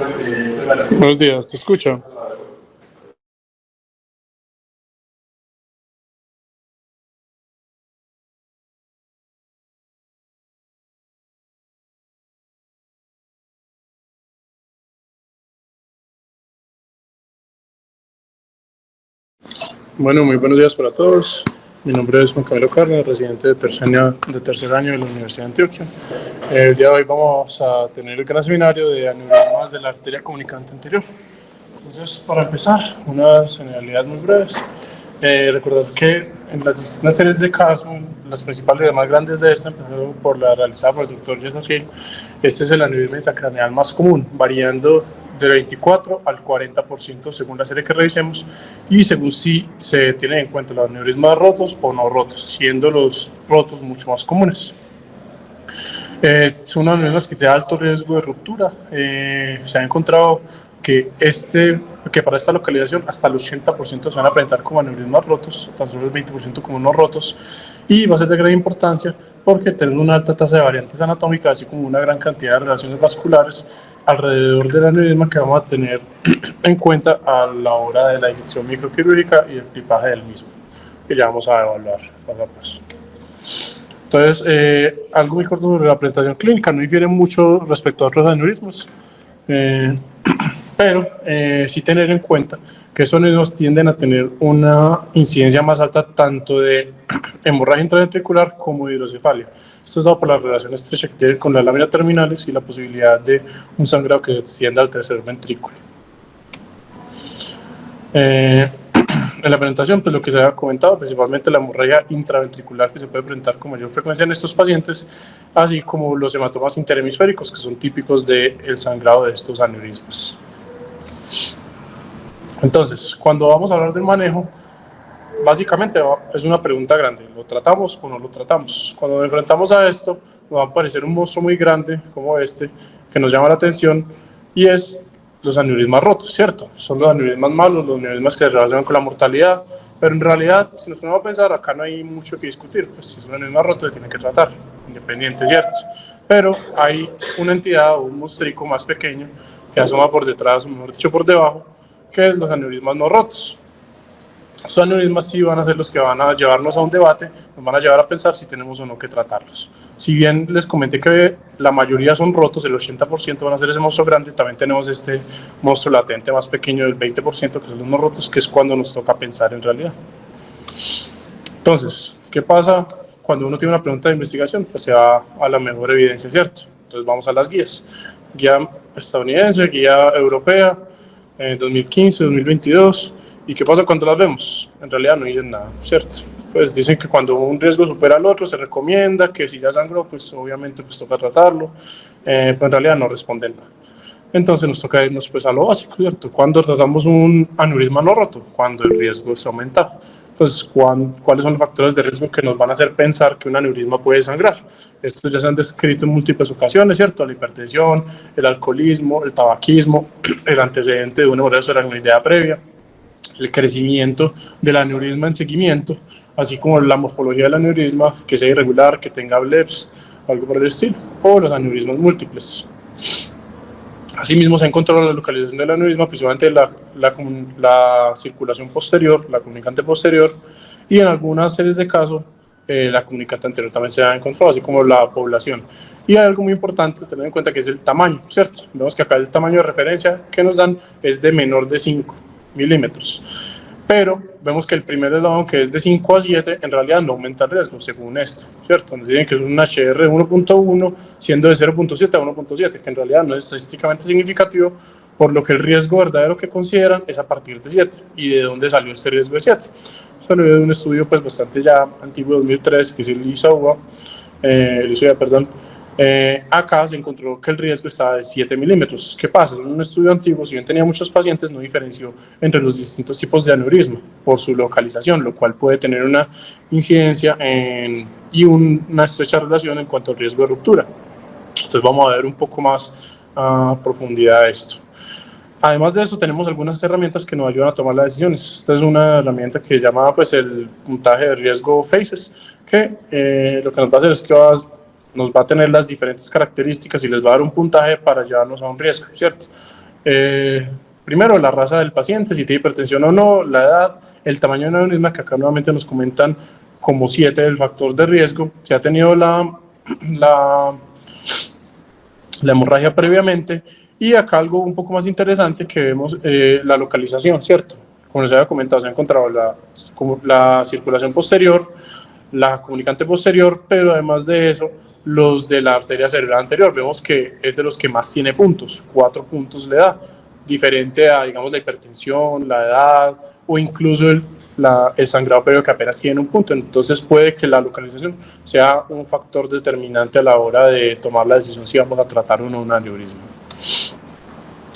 Buenos días, ¿te escucho? Bueno, muy buenos días para todos. Mi nombre es Juan Camilo Cárdenas, residente de tercer año de la Universidad de Antioquia. El día de hoy vamos a tener el gran seminario de aneurismas de la arteria comunicante anterior. Entonces, para empezar, unas generalidades muy breves. Recordar que en las distintas series de casos, las principales y más grandes de esta, empezando por la realizada por el Dr. Joseph Hill, este es el aneurisma intracraneal más común, variando de 24 al 40% según la serie que revisemos y según si se tienen en cuenta los aneurismas rotos o no rotos, siendo los rotos mucho más comunes. Son aneurismas que tienen alto riesgo de ruptura. Se ha encontrado que para esta localización hasta el 80% se van a presentar como aneurismas rotos, tan solo el 20% como no rotos, y va a ser de gran importancia porque tenemos una alta tasa de variantes anatómicas, así como una gran cantidad de relaciones vasculares alrededor del aneurisma que vamos a tener en cuenta a la hora de la disección microquirúrgica y el clipaje del mismo, que ya vamos a evaluar paso a paso. Entonces, algo muy corto sobre la presentación clínica, no difiere mucho respecto a otros aneurismas, pero sí tener en cuenta que estos aneurismas tienden a tener una incidencia más alta tanto de hemorragia intraventricular como de hidrocefalia. Esto es dado por la relación estrecha que tiene con las láminas terminales y la posibilidad de un sangrado que extienda al tercer ventrículo. En la presentación, pues lo que se ha comentado, principalmente la hemorragia intraventricular que se puede presentar con mayor frecuencia en estos pacientes, así como los hematomas interhemisféricos que son típicos del sangrado de estos aneurismas. Entonces, cuando vamos a hablar del manejo, básicamente es una pregunta grande, ¿lo tratamos o no lo tratamos? Cuando nos enfrentamos a esto, nos va a aparecer un monstruo muy grande como este, que nos llama la atención, y es los aneurismas rotos, ¿cierto? Son los aneurismas malos, los aneurismas que se relacionan con la mortalidad, pero en realidad, si nos ponemos a pensar, acá no hay mucho que discutir, pues si es un aneurisma roto, se tiene que tratar, independiente, ¿cierto? Pero hay una entidad o un monstruico más pequeño que asoma por detrás, o mejor dicho, por debajo, que es los aneurismas no rotos. Estos aneurismas sí van a ser los que van a llevarnos a un debate, nos van a llevar a pensar si tenemos o no que tratarlos. Si bien les comenté que la mayoría son rotos, el 80% van a ser ese monstruo grande, también tenemos este monstruo latente más pequeño del 20%, que son los no rotos, que es cuando nos toca pensar en realidad. Entonces, ¿qué pasa cuando uno tiene una pregunta de investigación? Pues se va a la mejor evidencia, ¿cierto? Entonces vamos a las guías. Guía estadounidense, guía europea, 2015, 2022. ¿Y qué pasa cuando las vemos? En realidad no dicen nada, ¿cierto? Pues dicen que cuando un riesgo supera al otro se recomienda, que si ya sangró, pues obviamente pues toca tratarlo, pero en realidad no responden nada. Entonces nos toca irnos pues a lo básico, ¿cierto? ¿Cuándo tratamos un aneurisma no roto? Cuando el riesgo está aumentado. Entonces, ¿cuáles son los factores de riesgo que nos van a hacer pensar que un aneurisma puede sangrar? Estos ya se han descrito en múltiples ocasiones, ¿cierto? La hipertensión, el alcoholismo, el tabaquismo, el antecedente de una hemorragia subaracnoidea previa, el crecimiento del aneurisma en seguimiento, así como la morfología del aneurisma, que sea irregular, que tenga bleps, algo por el estilo, o los aneurismas múltiples. Asimismo, se ha encontrado la localización del aneurisma, principalmente la circulación posterior, la comunicante posterior, y en algunas series de casos, la comunicante anterior también se ha encontrado, así como la población. Y hay algo muy importante tener en cuenta que es el tamaño, ¿cierto? Vemos que acá el tamaño de referencia que nos dan es de menor de 5 milímetros. Pero vemos que el primer eslabón, que es de 5 a 7, en realidad no aumenta el riesgo, según esto, ¿cierto? Nos dicen que es un HR de 1.1, siendo de 0.7 a 1.7, que en realidad no es estadísticamente significativo, por lo que el riesgo verdadero que consideran es a partir de 7. ¿Y de dónde salió este riesgo de 7? Salió de un estudio pues bastante ya antiguo, 2003, que es el ISAUA, acá se encontró que el riesgo estaba de 7 milímetros. ¿Qué pasa? En un estudio antiguo, si bien tenía muchos pacientes, no diferenció entre los distintos tipos de aneurisma por su localización, lo cual puede tener una incidencia y una estrecha relación en cuanto al riesgo de ruptura. Entonces vamos a ver un poco más a profundidad esto. Además de eso, tenemos algunas herramientas que nos ayudan a tomar las decisiones. Esta es una herramienta que se llama pues, el puntaje de riesgo FACES, que lo que nos va a hacer es que nos va a tener las diferentes características y les va a dar un puntaje para llevarnos a un riesgo, ¿cierto? Primero, la raza del paciente, si tiene hipertensión o no, la edad, el tamaño del aneurisma, que acá nuevamente nos comentan como 7 del factor de riesgo, si ha tenido la hemorragia previamente, y acá algo un poco más interesante que vemos, la localización, ¿cierto? Como les había comentado, se ha encontrado la circulación posterior, la comunicante posterior, pero además de eso, los de la arteria cerebral anterior. Vemos que es de los que más tiene puntos, 4 puntos le da, diferente a, digamos, la hipertensión, la edad o incluso el sangrado previo que apenas tiene un punto. Entonces puede que la localización sea un factor determinante a la hora de tomar la decisión si vamos a tratar o no un aneurisma.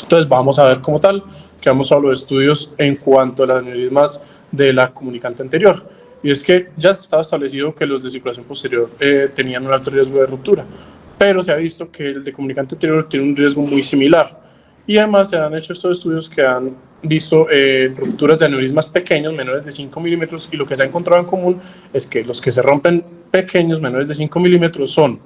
Entonces vamos a ver como tal, que vamos a los estudios en cuanto a los aneurismas de la comunicante anterior. Y es que ya se estaba establecido que los de circulación posterior tenían un alto riesgo de ruptura, pero se ha visto que el de comunicante anterior tiene un riesgo muy similar. Y además se han hecho estos estudios que han visto rupturas de aneurismas pequeños, menores de 5 milímetros, y lo que se ha encontrado en común es que los que se rompen pequeños, menores de 5 milímetros, son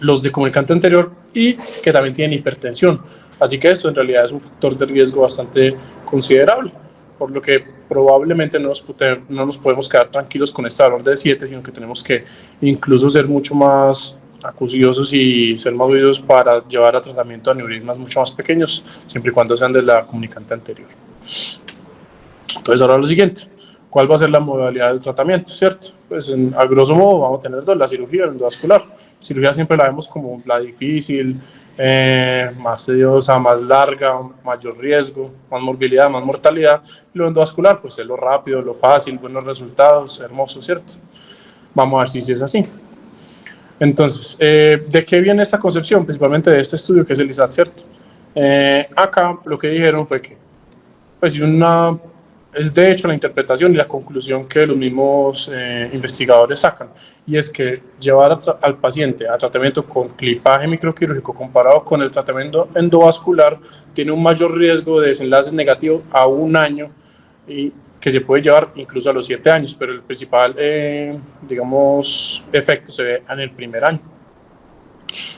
los de comunicante anterior y que también tienen hipertensión. Así que esto en realidad es un factor de riesgo bastante considerable, por lo que probablemente no nos podemos quedar tranquilos con este valor de 7, sino que tenemos que incluso ser mucho más acuciosos y ser más oídos para llevar a tratamiento de aneurismas mucho más pequeños, siempre y cuando sean de la comunicante anterior. Entonces ahora lo siguiente, ¿cuál va a ser la modalidad del tratamiento? ¿Cierto? Pues a grosso modo vamos a tener dos, la cirugía y el endovascular. Cirugía siempre la vemos como la difícil, más tediosa, más larga, mayor riesgo, más morbilidad, más mortalidad. Y lo endovascular, pues es lo rápido, lo fácil, buenos resultados, hermoso, ¿cierto? Vamos a ver si es así. Entonces, ¿de qué viene esta concepción? Principalmente de este estudio que es el ISAT, ¿cierto? Acá lo que dijeron fue que, pues, es de hecho la interpretación y la conclusión que los mismos investigadores sacan, y es que llevar al paciente a tratamiento con clipaje microquirúrgico comparado con el tratamiento endovascular tiene un mayor riesgo de desenlaces negativos a 1 año y que se puede llevar incluso a los 7 años, pero el principal, digamos, efecto se ve en el primer año.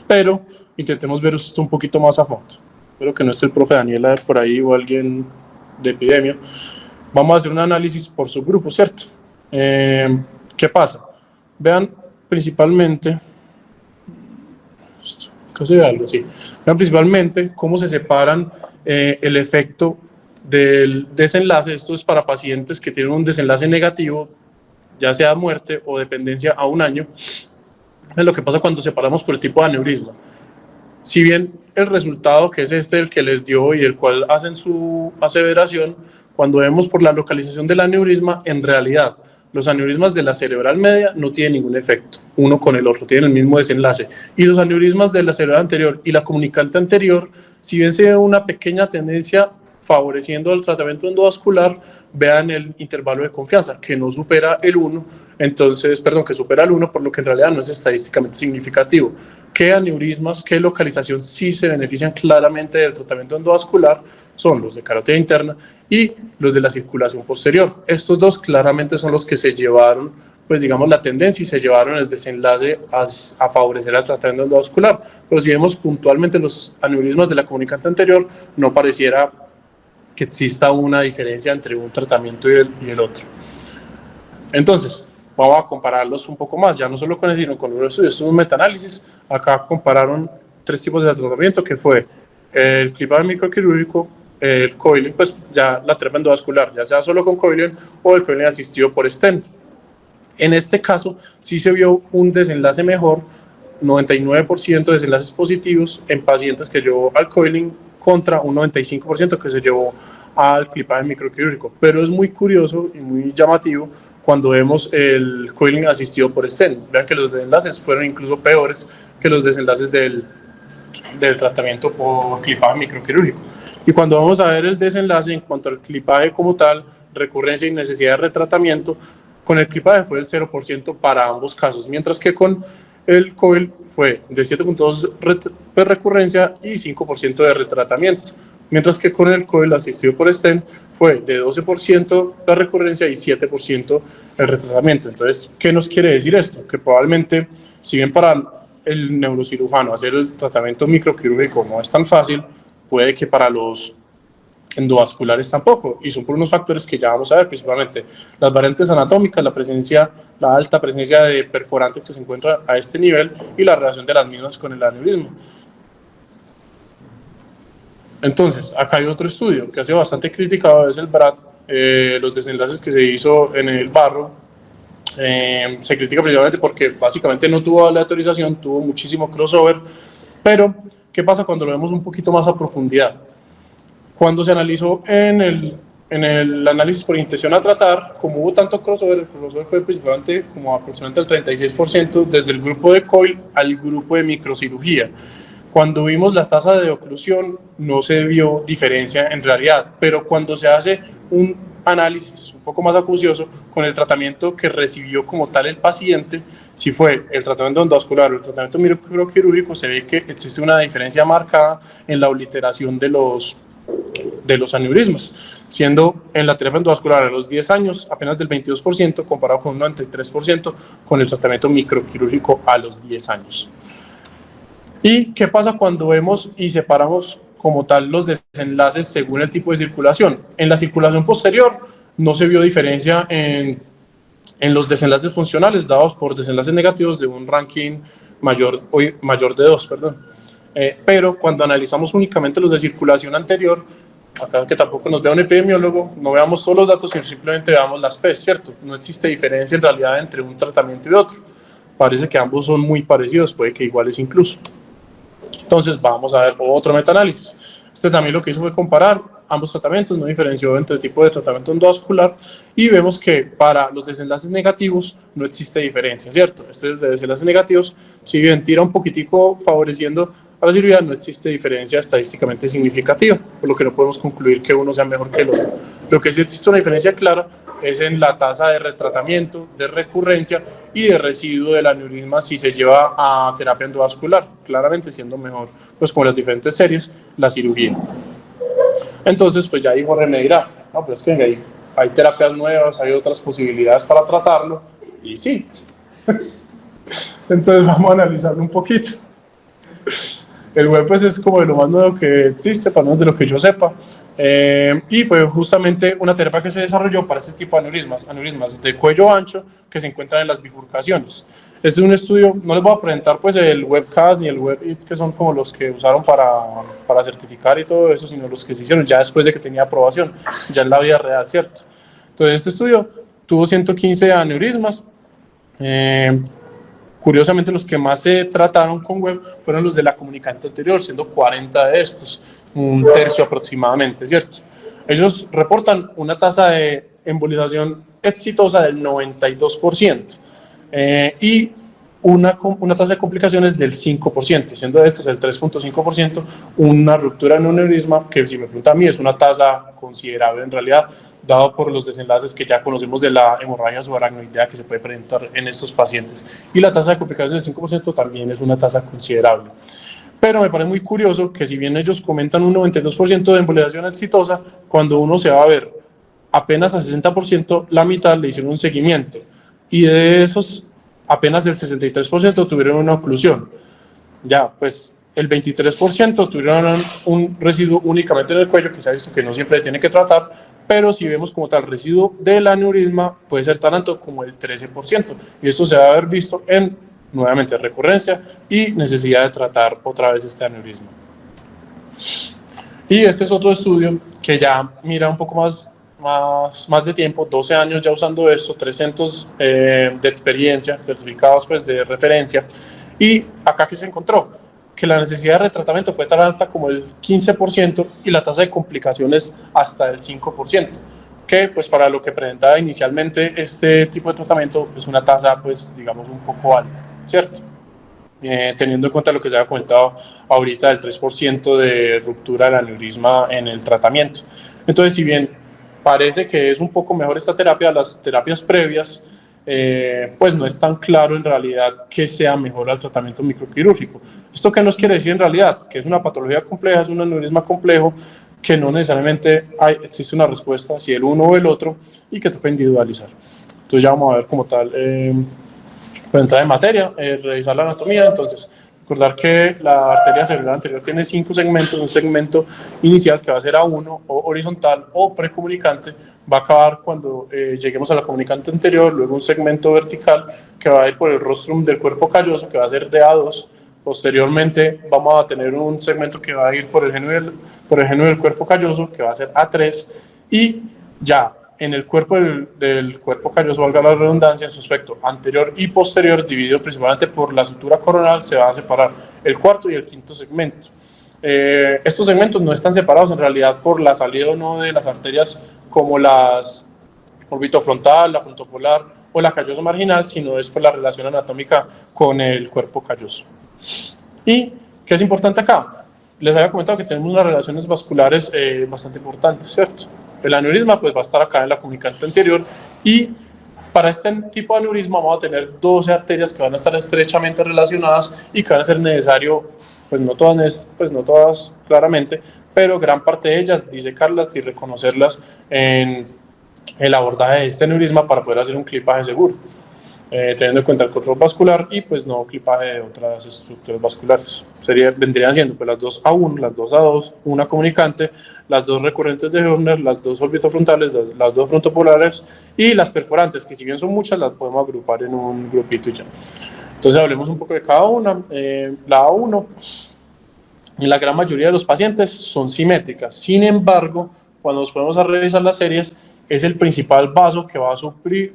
Pero intentemos ver esto un poquito más a fondo. Espero que no esté el profe Daniela por ahí o alguien de epidemia. Vamos a hacer un análisis por subgrupo, ¿cierto? ¿Qué pasa? Vean principalmente, vean principalmente cómo se separan el efecto del desenlace. Esto es para pacientes que tienen un desenlace negativo, ya sea muerte o dependencia a 1 año. Es lo que pasa cuando separamos por el tipo de aneurisma. Si bien el resultado, que es el que les dio y el cual hacen su aseveración, cuando vemos por la localización del aneurisma, en realidad los aneurismas de la cerebral media no tienen ningún efecto, uno con el otro, tienen el mismo desenlace. Y los aneurismas de la cerebral anterior y la comunicante anterior, si bien se ve una pequeña tendencia favoreciendo el tratamiento endovascular, vean el intervalo de confianza, que no supera el 1, entonces, perdón, que supera el 1, por lo que en realidad no es estadísticamente significativo. ¿Qué aneurismas, qué localización sí se benefician claramente del tratamiento endovascular? Son los de carótida interna y los de la circulación posterior. Estos dos claramente son los que se llevaron, pues digamos, la tendencia y se llevaron el desenlace a favorecer el tratamiento endovascular. Pero si vemos puntualmente los aneurismas de la comunicante anterior, no pareciera que exista una diferencia entre un tratamiento y el otro. Entonces, vamos a compararlos un poco más, ya no solo con el, sino con los estudios. Esto es un metaanálisis. Acá compararon 3 tipos de tratamiento, que fue el clipaje microquirúrgico, el coiling, pues ya la terapia endovascular, ya sea solo con coiling o el coiling asistido por stent. En este caso, sí se vio un desenlace mejor, 99% de desenlaces positivos en pacientes que llevó al coiling contra un 95% que se llevó al clipaje microquirúrgico. Pero es muy curioso y muy llamativo cuando vemos el coiling asistido por stent. Vean que los desenlaces fueron incluso peores que los desenlaces del tratamiento por clipaje microquirúrgico. Y cuando vamos a ver el desenlace en cuanto al clipaje como tal, recurrencia y necesidad de retratamiento, con el clipaje fue del 0% para ambos casos, mientras que con el coil fue de 7.2% de recurrencia y 5% de retratamiento, mientras que con el coil asistido por stent fue de 12% la recurrencia y 7% el retratamiento. Entonces, ¿qué nos quiere decir esto? Que probablemente, si bien para el neurocirujano hacer el tratamiento microquirúrgico no es tan fácil, puede que para los endovasculares tampoco, y son por unos factores que ya vamos a ver, principalmente las variantes anatómicas, la alta presencia de perforantes que se encuentra a este nivel y la relación de las mismas con el aneurisma. Entonces, acá hay otro estudio que ha sido bastante criticado, es el BRAT, los desenlaces que se hizo en el barro. Se critica principalmente porque básicamente no tuvo aleatorización, tuvo muchísimo crossover, pero ¿qué pasa cuando lo vemos un poquito más a profundidad? Cuando se analizó en el análisis por intención a tratar, como hubo tanto crossover, el crossover fue principalmente como aproximadamente el 36% desde el grupo de COIL al grupo de microcirugía. Cuando vimos las tasas de oclusión no se vio diferencia en realidad, pero cuando se hace un análisis un poco más acucioso con el tratamiento que recibió como tal el paciente, si fue el tratamiento endovascular o el tratamiento microquirúrgico, se ve que existe una diferencia marcada en la obliteración de los aneurismas, siendo en la terapia endovascular a los 10 años apenas del 22% comparado con un 93% con el tratamiento microquirúrgico a los 10 años. ¿Y qué pasa cuando vemos y separamos como tal los desenlaces según el tipo de circulación? En la circulación posterior no se vio diferencia en los desenlaces funcionales dados por desenlaces negativos de un ranking mayor de 2, perdón. Pero cuando analizamos únicamente los de circulación anterior, acá que tampoco nos vea un epidemiólogo, no veamos todos los datos, sino simplemente veamos las P, ¿cierto? No existe diferencia en realidad entre un tratamiento y otro. Parece que ambos son muy parecidos, puede que iguales incluso. Entonces vamos a ver otro metaanálisis. Este también lo que hizo fue comparar ambos tratamientos, no diferenció entre el tipo de tratamiento endovascular y vemos que para los desenlaces negativos no existe diferencia, ¿cierto? Estos desenlaces negativos, si bien tira un poquitico favoreciendo a la cirugía, no existe diferencia estadísticamente significativa, por lo que no podemos concluir que uno sea mejor que el otro. Lo que sí existe una diferencia clara es en la tasa de retratamiento, de recurrencia y de residuo del aneurisma si se lleva a terapia endovascular, claramente siendo mejor, pues como las diferentes series, la cirugía. Entonces, pues ya ahí Jorge me dirá, no, pero es que hay terapias nuevas, hay otras posibilidades para tratarlo, y sí. Entonces vamos a analizarlo un poquito. El web pues es como de lo más nuevo que existe, para menos de lo que yo sepa, y fue justamente una terapia que se desarrolló para este tipo de aneurismas de cuello ancho que se encuentran en las bifurcaciones. Este es un estudio, no les voy a presentar pues el webcast ni el WebIT, que son como los que usaron para certificar y todo eso, sino los que se hicieron ya después de que tenía aprobación, ya en la vida real, ¿cierto? Entonces este estudio tuvo 115 aneurismas. Curiosamente, los que más se trataron con web fueron los de la comunicante anterior, siendo 40 de estos, un tercio aproximadamente, ¿cierto? Ellos reportan una tasa de embolización exitosa del 92% y una tasa de complicaciones del 5%, siendo este el 3.5%, una ruptura en un aneurisma que, si me pregunta a mí, es una tasa considerable en realidad, dado por los desenlaces que ya conocemos de la hemorragia subaracnoidea que se puede presentar en estos pacientes. Y la tasa de complicaciones del 5% también es una tasa considerable. Pero me parece muy curioso que si bien ellos comentan un 92% de embolización exitosa, cuando uno se va a ver apenas a 60%, la mitad le hicieron un seguimiento. Y de esos, apenas del 63% tuvieron una oclusión. Ya, pues el 23% tuvieron un residuo únicamente en el cuello, que se ha visto que no siempre tiene que tratar, pero si vemos como tal residuo del aneurisma, puede ser tan alto como el 13%. Y esto se va a haber visto en, nuevamente, recurrencia y necesidad de tratar otra vez este aneurisma. Y este es otro estudio que ya mira un poco más de tiempo, 12 años ya usando esto, 300 de experiencia, certificados pues de referencia, y acá que se encontró que la necesidad de retratamiento fue tan alta como el 15% y la tasa de complicaciones hasta el 5%, que pues para lo que presentaba inicialmente este tipo de tratamiento es una tasa pues digamos un poco alta, ¿cierto? Teniendo en cuenta lo que se ha comentado ahorita del 3% de ruptura del aneurisma en el tratamiento. Entonces, si bien parece que es un poco mejor esta terapia, las terapias previas, pues no es tan claro en realidad que sea mejor al tratamiento microquirúrgico. ¿Esto qué nos quiere decir en realidad? Que es una patología compleja, es un aneurisma complejo, que no necesariamente existe una respuesta, si el uno o el otro, y que toca individualizar. Entonces ya vamos a ver como tal, para entrar en materia, revisar la anatomía. Entonces, Recordar que la arteria cerebral anterior tiene 5 segmentos, un segmento inicial que va a ser A1 o horizontal o precomunicante, va a acabar cuando lleguemos a la comunicante anterior, luego un segmento vertical que va a ir por el rostrum del cuerpo calloso, que va a ser de A2, posteriormente vamos a tener un segmento que va a ir por el geno del cuerpo calloso, que va a ser A3, y ya en el cuerpo del cuerpo calloso, valga la redundancia, en su aspecto anterior y posterior, dividido principalmente por la sutura coronal, se va a separar el cuarto y el quinto segmento. Estos segmentos no están separados en realidad por la salida o no de las arterias como las orbitofrontal, la frontopolar o la calloso marginal, sino es por la relación anatómica con el cuerpo calloso. ¿Y qué es importante acá? Les había comentado que tenemos unas relaciones vasculares bastante importantes, ¿cierto? El aneurisma pues va a estar acá en la comunicante anterior y para este tipo de aneurisma vamos a tener 12 arterias que van a estar estrechamente relacionadas y que van a ser necesario, pues no todas claramente, pero gran parte de ellas disecarlas y reconocerlas en el abordaje de este aneurisma para poder hacer un clipaje seguro, teniendo en cuenta el control vascular y pues no clipaje de otras estructuras vasculares. Vendrían siendo pues las dos A1, las dos A2, una comunicante, las dos recurrentes de Höfner, las dos orbitofrontales, las dos frontopolares y las perforantes, que si bien son muchas, las podemos agrupar en un grupito y ya. Entonces hablemos un poco de cada una. La A1, en la gran mayoría de los pacientes son simétricas, sin embargo, cuando nos ponemos a revisar las series, es el principal vaso que va a sufrir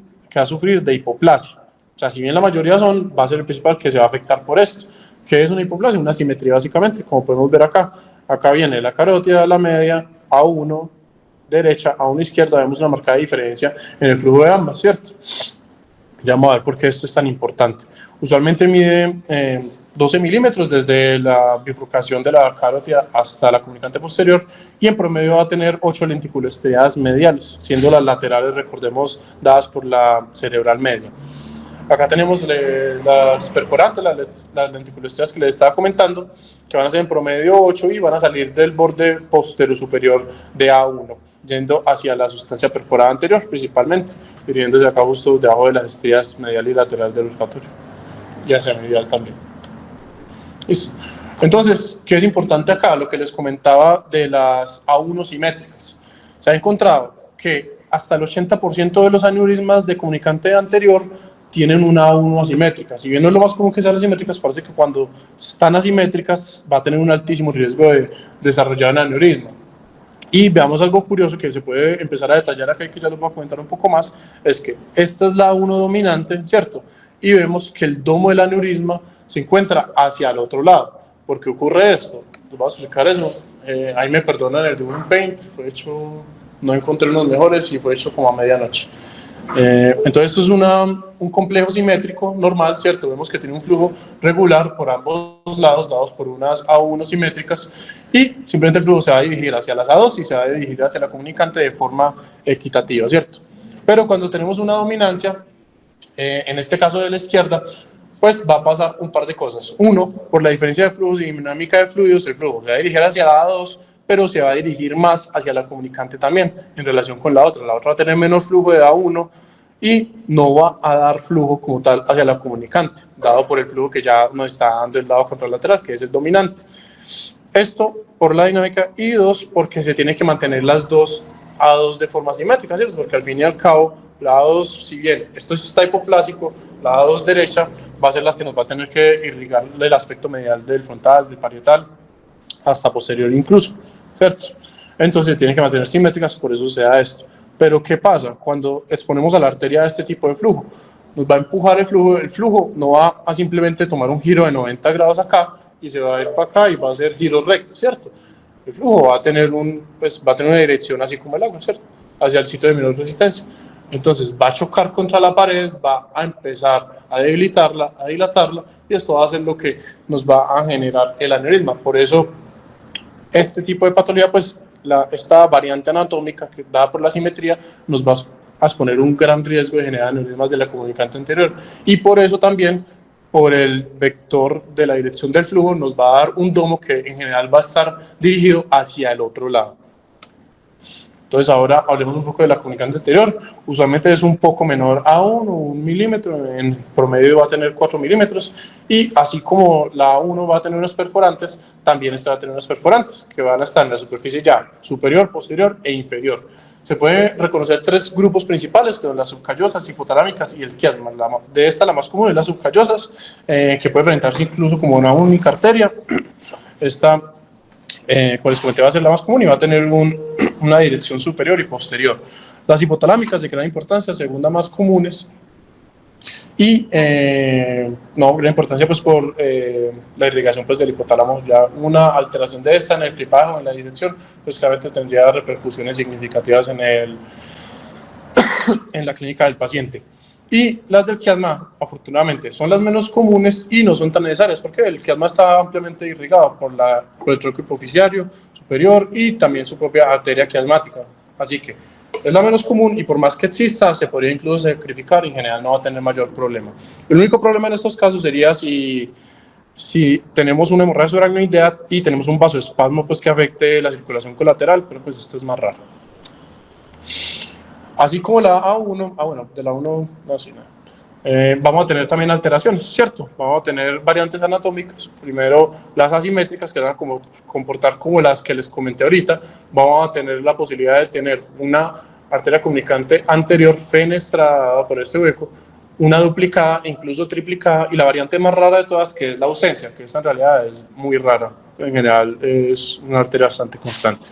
de hipoplasia. O sea, si bien la mayoría va a ser el principal que se va a afectar por esto. ¿Qué es una hipoplasia? Una simetría básicamente, como podemos ver acá. Acá viene la carótida, la media, A1 derecha, A1 izquierda, vemos una marcada diferencia en el flujo de ambas, ¿cierto? Ya vamos a ver por qué esto es tan importante. Usualmente mide 12 milímetros desde la bifurcación de la carótida hasta la comunicante posterior y en promedio va a tener 8 lenticulostriadas mediales, siendo las laterales, recordemos, dadas por la cerebral media. Acá tenemos las perforantes, las lenticulostriadas que les estaba comentando, que van a ser en promedio 8 y van a salir del borde posterior superior de A1, yendo hacia la sustancia perforada anterior principalmente, dirigiéndose acá justo debajo de las estrías medial y lateral del olfatorio, y hacia medial también. Listo. Entonces, ¿qué es importante acá? Lo que les comentaba de las A1 simétricas. Se ha encontrado que hasta el 80% de los aneurismas de comunicante anterior tienen una A1 asimétrica. Si bien no es lo más común que sean asimétricas, parece que cuando están asimétricas va a tener un altísimo riesgo de desarrollar un aneurisma. Y veamos algo curioso que se puede empezar a detallar acá y que ya les voy a comentar un poco más, es que esta es la A1 dominante, ¿cierto? Y vemos que el domo del aneurisma se encuentra hacia el otro lado. ¿Por qué ocurre esto? Les voy a explicar eso. Ahí me perdonan el de un paint, fue hecho, no encontré unos mejores y fue hecho como a medianoche. Entonces esto es un complejo simétrico normal, ¿cierto? Vemos que tiene un flujo regular por ambos lados, dados por unas A1 simétricas, y simplemente el flujo se va a dirigir hacia las A2 y se va a dirigir hacia la comunicante de forma equitativa, ¿cierto? Pero cuando tenemos una dominancia, en este caso de la izquierda, pues va a pasar un par de cosas. Uno, por la diferencia de flujos y dinámica de fluidos, el flujo se va a dirigir hacia la A2, pero se va a dirigir más hacia la comunicante también, en relación con la otra. La otra va a tener menos flujo de A1 y no va a dar flujo como tal hacia la comunicante, dado por el flujo que ya nos está dando el lado contralateral, que es el dominante. Esto por la dinámica, y dos, porque se tiene que mantener las dos A2 de forma simétrica, ¿cierto? Porque al fin y al cabo, la A2, si bien esto está hipoplásico, la A2 derecha va a ser la que nos va a tener que irrigar el aspecto medial del frontal, del parietal, hasta posterior incluso, ¿cierto? Entonces tienen que mantener simétricas, por eso se da esto. Pero ¿qué pasa? Cuando exponemos a la arteria a este tipo de flujo, nos va a empujar el flujo no va a simplemente tomar un giro de 90 grados acá y se va a ir para acá y va a hacer giros rectos, ¿cierto? El flujo va a tener una dirección así como el agua, ¿cierto? Hacia el sitio de menor resistencia. Entonces va a chocar contra la pared, va a empezar a debilitarla, a dilatarla, y esto va a ser lo que nos va a generar el aneurisma. Por eso este tipo de patología, pues esta variante anatómica que dada por la simetría nos va a exponer un gran riesgo de generar aneurismas de la comunicante anterior, y por eso también, por el vector de la dirección del flujo, nos va a dar un domo que en general va a estar dirigido hacia el otro lado. Entonces ahora hablemos un poco de la comunicante anterior. Usualmente es un poco menor a 1 milímetro, en promedio va a tener 4 milímetros, y así como la A1 va a tener unos perforantes, también esta va a tener unos perforantes que van a estar en la superficie ya superior, posterior e inferior. Se pueden reconocer 3 grupos principales, que son las subcallosas, hipotalámicas y el quiasma. De esta, la más común es las subcallosas, que puede presentarse incluso como una única arteria. Esta correspondiente va a ser la más común y va a tener una dirección superior y posterior. Las hipotalámicas, de gran importancia, segunda más comunes, y no, gran importancia pues por la irrigación pues del hipotálamo. Ya una alteración de esta en el clipaje o en la dirección, pues claramente tendría repercusiones significativas en la clínica del paciente. Y las del quiasma, afortunadamente, son las menos comunes y no son tan necesarias, porque el quiasma está ampliamente irrigado por el tronco hipoficiario superior y también su propia arteria quiasmática. Así que es la menos común y por más que exista, se podría incluso sacrificar y en general no va a tener mayor problema. El único problema en estos casos sería si tenemos una hemorragia subaracnoidea y tenemos un vasoespasmo pues, que afecte la circulación colateral, pero pues esto es más raro. Así como la A1, bueno, de la 1 no, sí, no. Vamos a tener también alteraciones, ¿cierto? Vamos a tener variantes anatómicas. Primero, las asimétricas, que van a comportar como las que les comenté ahorita. Vamos a tener la posibilidad de tener una arteria comunicante anterior fenestrada por este hueco, una duplicada, incluso triplicada, y la variante más rara de todas, que es la ausencia, que esta en realidad es muy rara. En general, es una arteria bastante constante.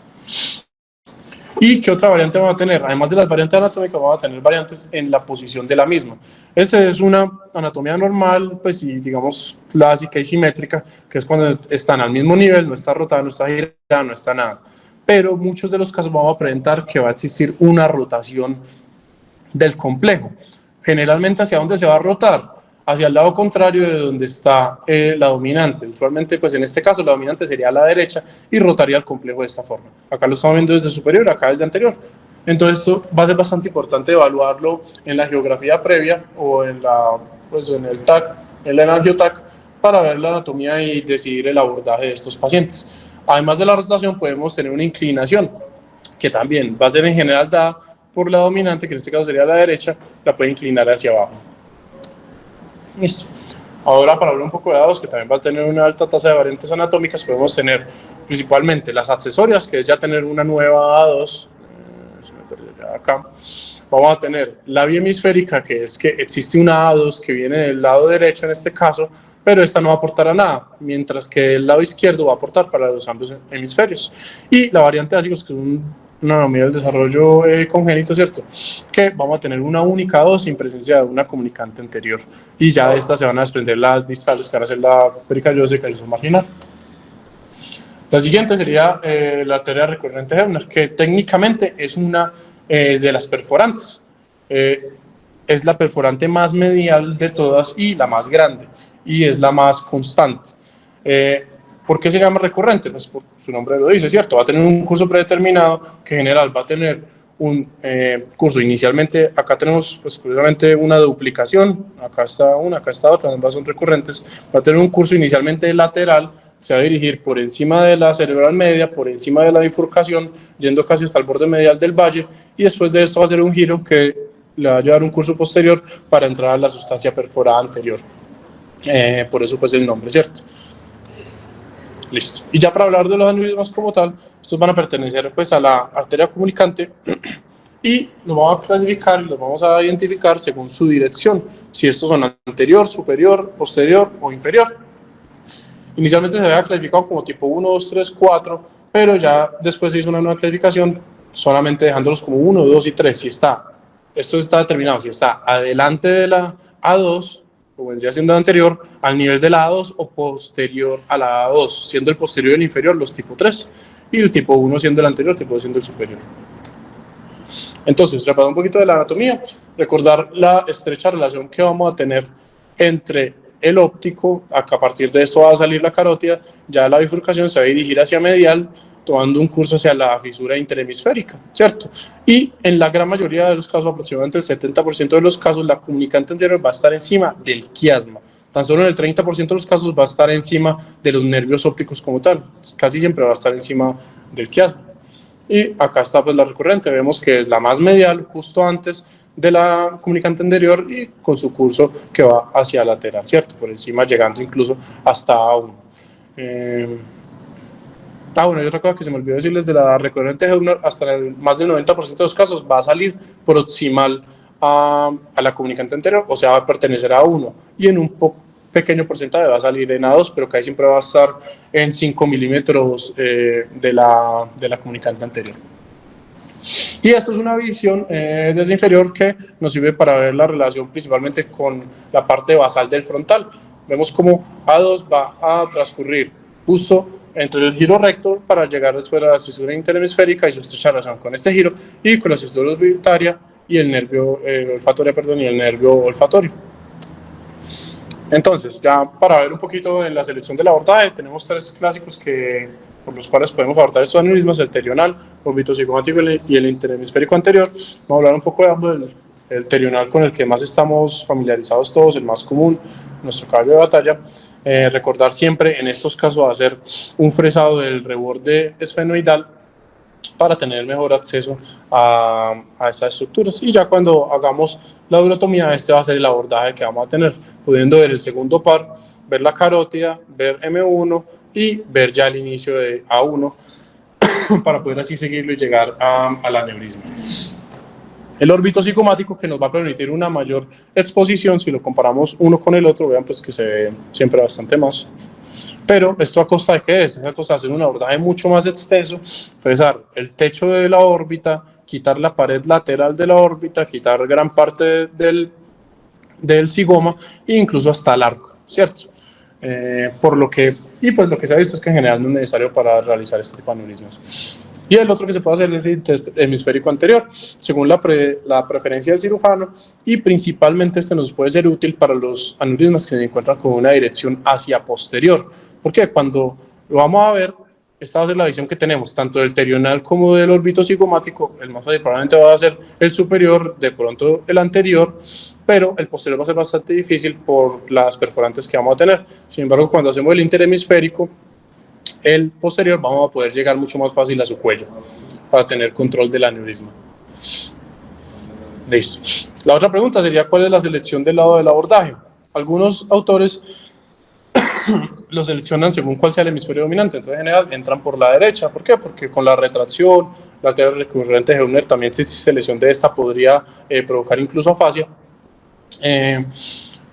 ¿Y qué otra variante vamos a tener? Además de las variantes anatómicas, vamos a tener variantes en la posición de la misma. Esta es una anatomía normal, pues y digamos clásica y simétrica, que es cuando están al mismo nivel, no está rotada, no está girada, no está nada. Pero muchos de los casos vamos a presentar que va a existir una rotación del complejo. Generalmente, ¿hacia dónde se va a rotar? Hacia el lado contrario de donde está la dominante. Usualmente, pues en este caso, la dominante sería a la derecha y rotaría el complejo de esta forma. Acá lo estamos viendo desde superior, acá desde anterior. Entonces, esto va a ser bastante importante evaluarlo en la geografía previa o en el TAC, en el angio-TAC, para ver la anatomía y decidir el abordaje de estos pacientes. Además de la rotación, podemos tener una inclinación, que también va a ser en general dada por la dominante, que en este caso sería la derecha, la puede inclinar hacia abajo. Listo. Ahora, para hablar un poco de A2, que también va a tener una alta tasa de variantes anatómicas, podemos tener principalmente las accesorias, que es ya tener una nueva A2, se me perdió ya acá. Vamos a tener la bihemisférica, que es que existe una A2 que viene del lado derecho en este caso, pero esta no va a aportar a nada, mientras que el lado izquierdo va a aportar para los ambos hemisferios. Y la variante ácicos, que es una anatomía del desarrollo congénito, ¿cierto? Que vamos a tener una única A2 sin presencia de una comunicante anterior. Y ya de esta se van a desprender las distales, que van a ser la pericallosa y callosa marginal. La siguiente sería la arteria recurrente Hebner, que técnicamente es una de las perforantes. Es la perforante más medial de todas y la más grande, y es la más constante. ¿Por qué se llama recurrente? Pues por su nombre lo dice, ¿cierto? Va a tener un curso predeterminado que en general va a tener un curso inicialmente. Acá tenemos pues precisamente una duplicación, acá está una, acá está otra, ambas son recurrentes. Va a tener un curso inicialmente lateral, se va a dirigir por encima de la cerebral media, por encima de la bifurcación, yendo casi hasta el borde medial del valle, y después de esto va a hacer un giro que le va a llevar un curso posterior para entrar a la sustancia perforada anterior. Por eso pues el nombre, ¿cierto? Listo. Y ya para hablar de los aneurismas como tal, estos van a pertenecer pues a la arteria comunicante y los vamos a clasificar y los vamos a identificar según su dirección, si estos son anterior, superior, posterior o inferior. Inicialmente se había clasificado como tipo 1, 2, 3, 4, pero ya después se hizo una nueva clasificación solamente dejándolos como 1, 2 y 3. Esto está determinado, si está adelante de la A2, o vendría siendo anterior, al nivel de la A2 o posterior a la A2, siendo el posterior y el inferior los tipo 3, y el tipo 1 siendo el anterior, tipo 2 siendo el superior. Entonces, repasando un poquito de la anatomía, recordar la estrecha relación que vamos a tener entre el óptico, acá a partir de esto va a salir la carótida, ya la bifurcación se va a dirigir hacia medial, tomando un curso hacia la fisura interhemisférica, ¿cierto? Y en la gran mayoría de los casos, aproximadamente el 70% de los casos, la comunicante anterior va a estar encima del quiasma. Tan solo en el 30% de los casos va a estar encima de los nervios ópticos como tal. Casi siempre va a estar encima del quiasma. y acá está pues la recurrente, vemos que es la más medial justo antes de la comunicante anterior y con su curso que va hacia lateral, ¿cierto? Por encima, llegando incluso hasta A1. Bueno, y otra cosa que se me olvidó decirles de la recurrente Heubner, hasta más del 90% de los casos va a salir proximal a la comunicante anterior, o sea, va a pertenecer a A1, y en un pequeño porcentaje va a salir en A2, pero que ahí siempre va a estar en 5 milímetros de la comunicante anterior. Y esto es una visión desde inferior que nos sirve para ver la relación principalmente con la parte basal del frontal. Vemos cómo A2 va a transcurrir justo entre el giro recto para llegar después a la estructura interhemisférica y su estrecha relación con este giro y con la estructura orbitaria y el nervio olfatorio, y el nervio olfatorio. Entonces, ya para ver un poquito en la selección del abordaje, tenemos 3 clásicos por los cuales podemos abordar estos aneurismas: el terional, orbitocigomático y el interhemisférico anterior. Vamos a hablar un poco de ambos. El terional, con el que más estamos familiarizados todos, el más común, nuestro caballo de batalla. Recordar siempre en estos casos hacer un fresado del reborde esfenoidal para tener mejor acceso a estas estructuras, y ya cuando hagamos la urotomía, este va a ser el abordaje que vamos a tener, pudiendo ver el segundo par, ver la carótida, ver M1 y ver ya el inicio de A1 para poder así seguirlo y llegar al aneurisma. El orbitocigomático, que nos va a permitir una mayor exposición, si lo comparamos uno con el otro, vean pues que se ve siempre bastante más. Pero esto a costa de ¿qué es? Es a costa de hacer un abordaje mucho más extenso, fresar el techo de la órbita, quitar la pared lateral de la órbita, quitar gran parte del zigoma e incluso hasta el arco, ¿cierto? Pues lo que se ha visto es que en general no es necesario para realizar este tipo de aneurismas. Y el otro que se puede hacer es el hemisférico anterior, según la preferencia del cirujano, y principalmente este nos puede ser útil para los aneurismas que se encuentran con una dirección hacia posterior. Porque cuando lo vamos a ver, esta va a ser la visión que tenemos, tanto del terional como del orbitocigomático. El más fácil probablemente va a ser el superior, de pronto el anterior, pero el posterior va a ser bastante difícil por las perforantes que vamos a tener. Sin embargo, cuando hacemos el interhemisférico, el posterior, vamos a poder llegar mucho más fácil a su cuello para tener control del aneurisma. Listo. La otra pregunta sería: ¿cuál es la selección del lado del abordaje? Algunos autores lo seleccionan según cuál sea el hemisferio dominante. Entonces, en general, entran por la derecha. ¿Por qué? Porque con la retracción, la arteria recurrente de Heubner, también si selección de esta podría provocar incluso afasia.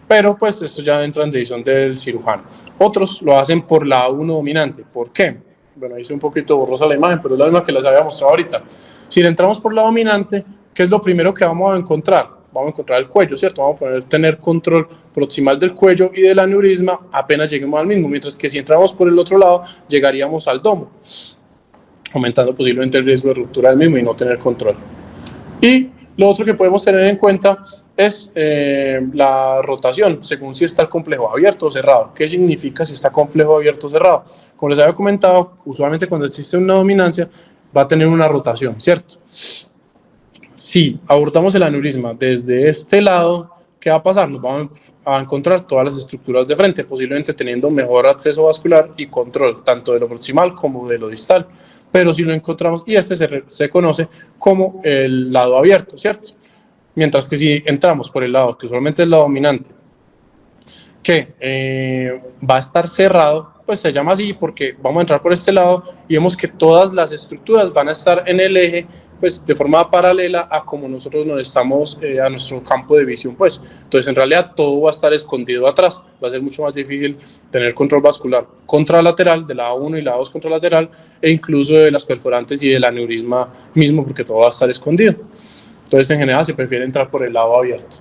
Pero pues esto ya entra en decisión del cirujano. Otros lo hacen por la A1 dominante. ¿Por qué? Bueno, ahí es un poquito borrosa la imagen, pero es la misma que les había mostrado ahorita. Si le entramos por la dominante, ¿qué es lo primero que vamos a encontrar? Vamos a encontrar el cuello, ¿cierto? Vamos a poder tener control proximal del cuello y del aneurisma apenas lleguemos al mismo, mientras que si entramos por el otro lado, llegaríamos al domo, aumentando posiblemente el riesgo de ruptura del mismo y no tener control. Y lo otro que podemos tener en cuenta es la rotación, según si está el complejo abierto o cerrado. ¿Qué significa si está complejo abierto o cerrado? Como les había comentado, usualmente cuando existe una dominancia va a tener una rotación, ¿cierto? Si abordamos el aneurisma desde este lado, ¿qué va a pasar? Nos vamos a encontrar todas las estructuras de frente, posiblemente teniendo mejor acceso vascular y control, tanto de lo proximal como de lo distal. Pero si lo encontramos, y este se conoce como el lado abierto, ¿cierto? Mientras que si entramos por el lado que usualmente es la dominante, que va a estar cerrado, pues se llama así porque vamos a entrar por este lado y vemos que todas las estructuras van a estar en el eje, pues de forma paralela a como nosotros nos estamos a nuestro campo de visión, pues. Entonces en realidad todo va a estar escondido atrás, va a ser mucho más difícil tener control vascular contralateral de la A1 y la A2 contralateral, e incluso de las perforantes y del aneurisma mismo, porque todo va a estar escondido. Entonces en general se prefiere entrar por el lado abierto.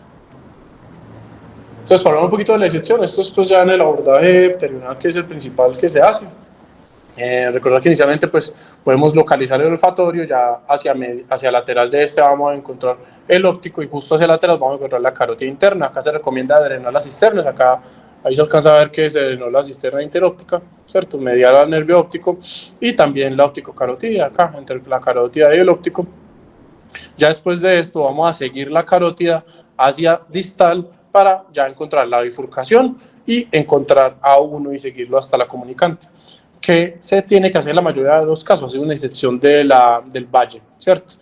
Entonces, para hablar un poquito de la disección, esto es pues ya en el abordaje terional, que es el principal que se hace. Recordar que inicialmente pues podemos localizar el olfatorio, ya hacia lateral de este vamos a encontrar el óptico, y justo hacia lateral vamos a encontrar la carótida interna. Acá se recomienda drenar las cisternas, ahí se alcanza a ver que se drenó la cisterna interóptica, ¿cierto? Medial al nervio óptico, y también la óptico-carótida, acá entre la carótida y el óptico. Ya después de esto vamos a seguir la carótida hacia distal para ya encontrar la bifurcación y encontrar A1 y seguirlo hasta la comunicante. que se tiene que hacer en la mayoría de los casos, hacer una disección del valle, ¿cierto?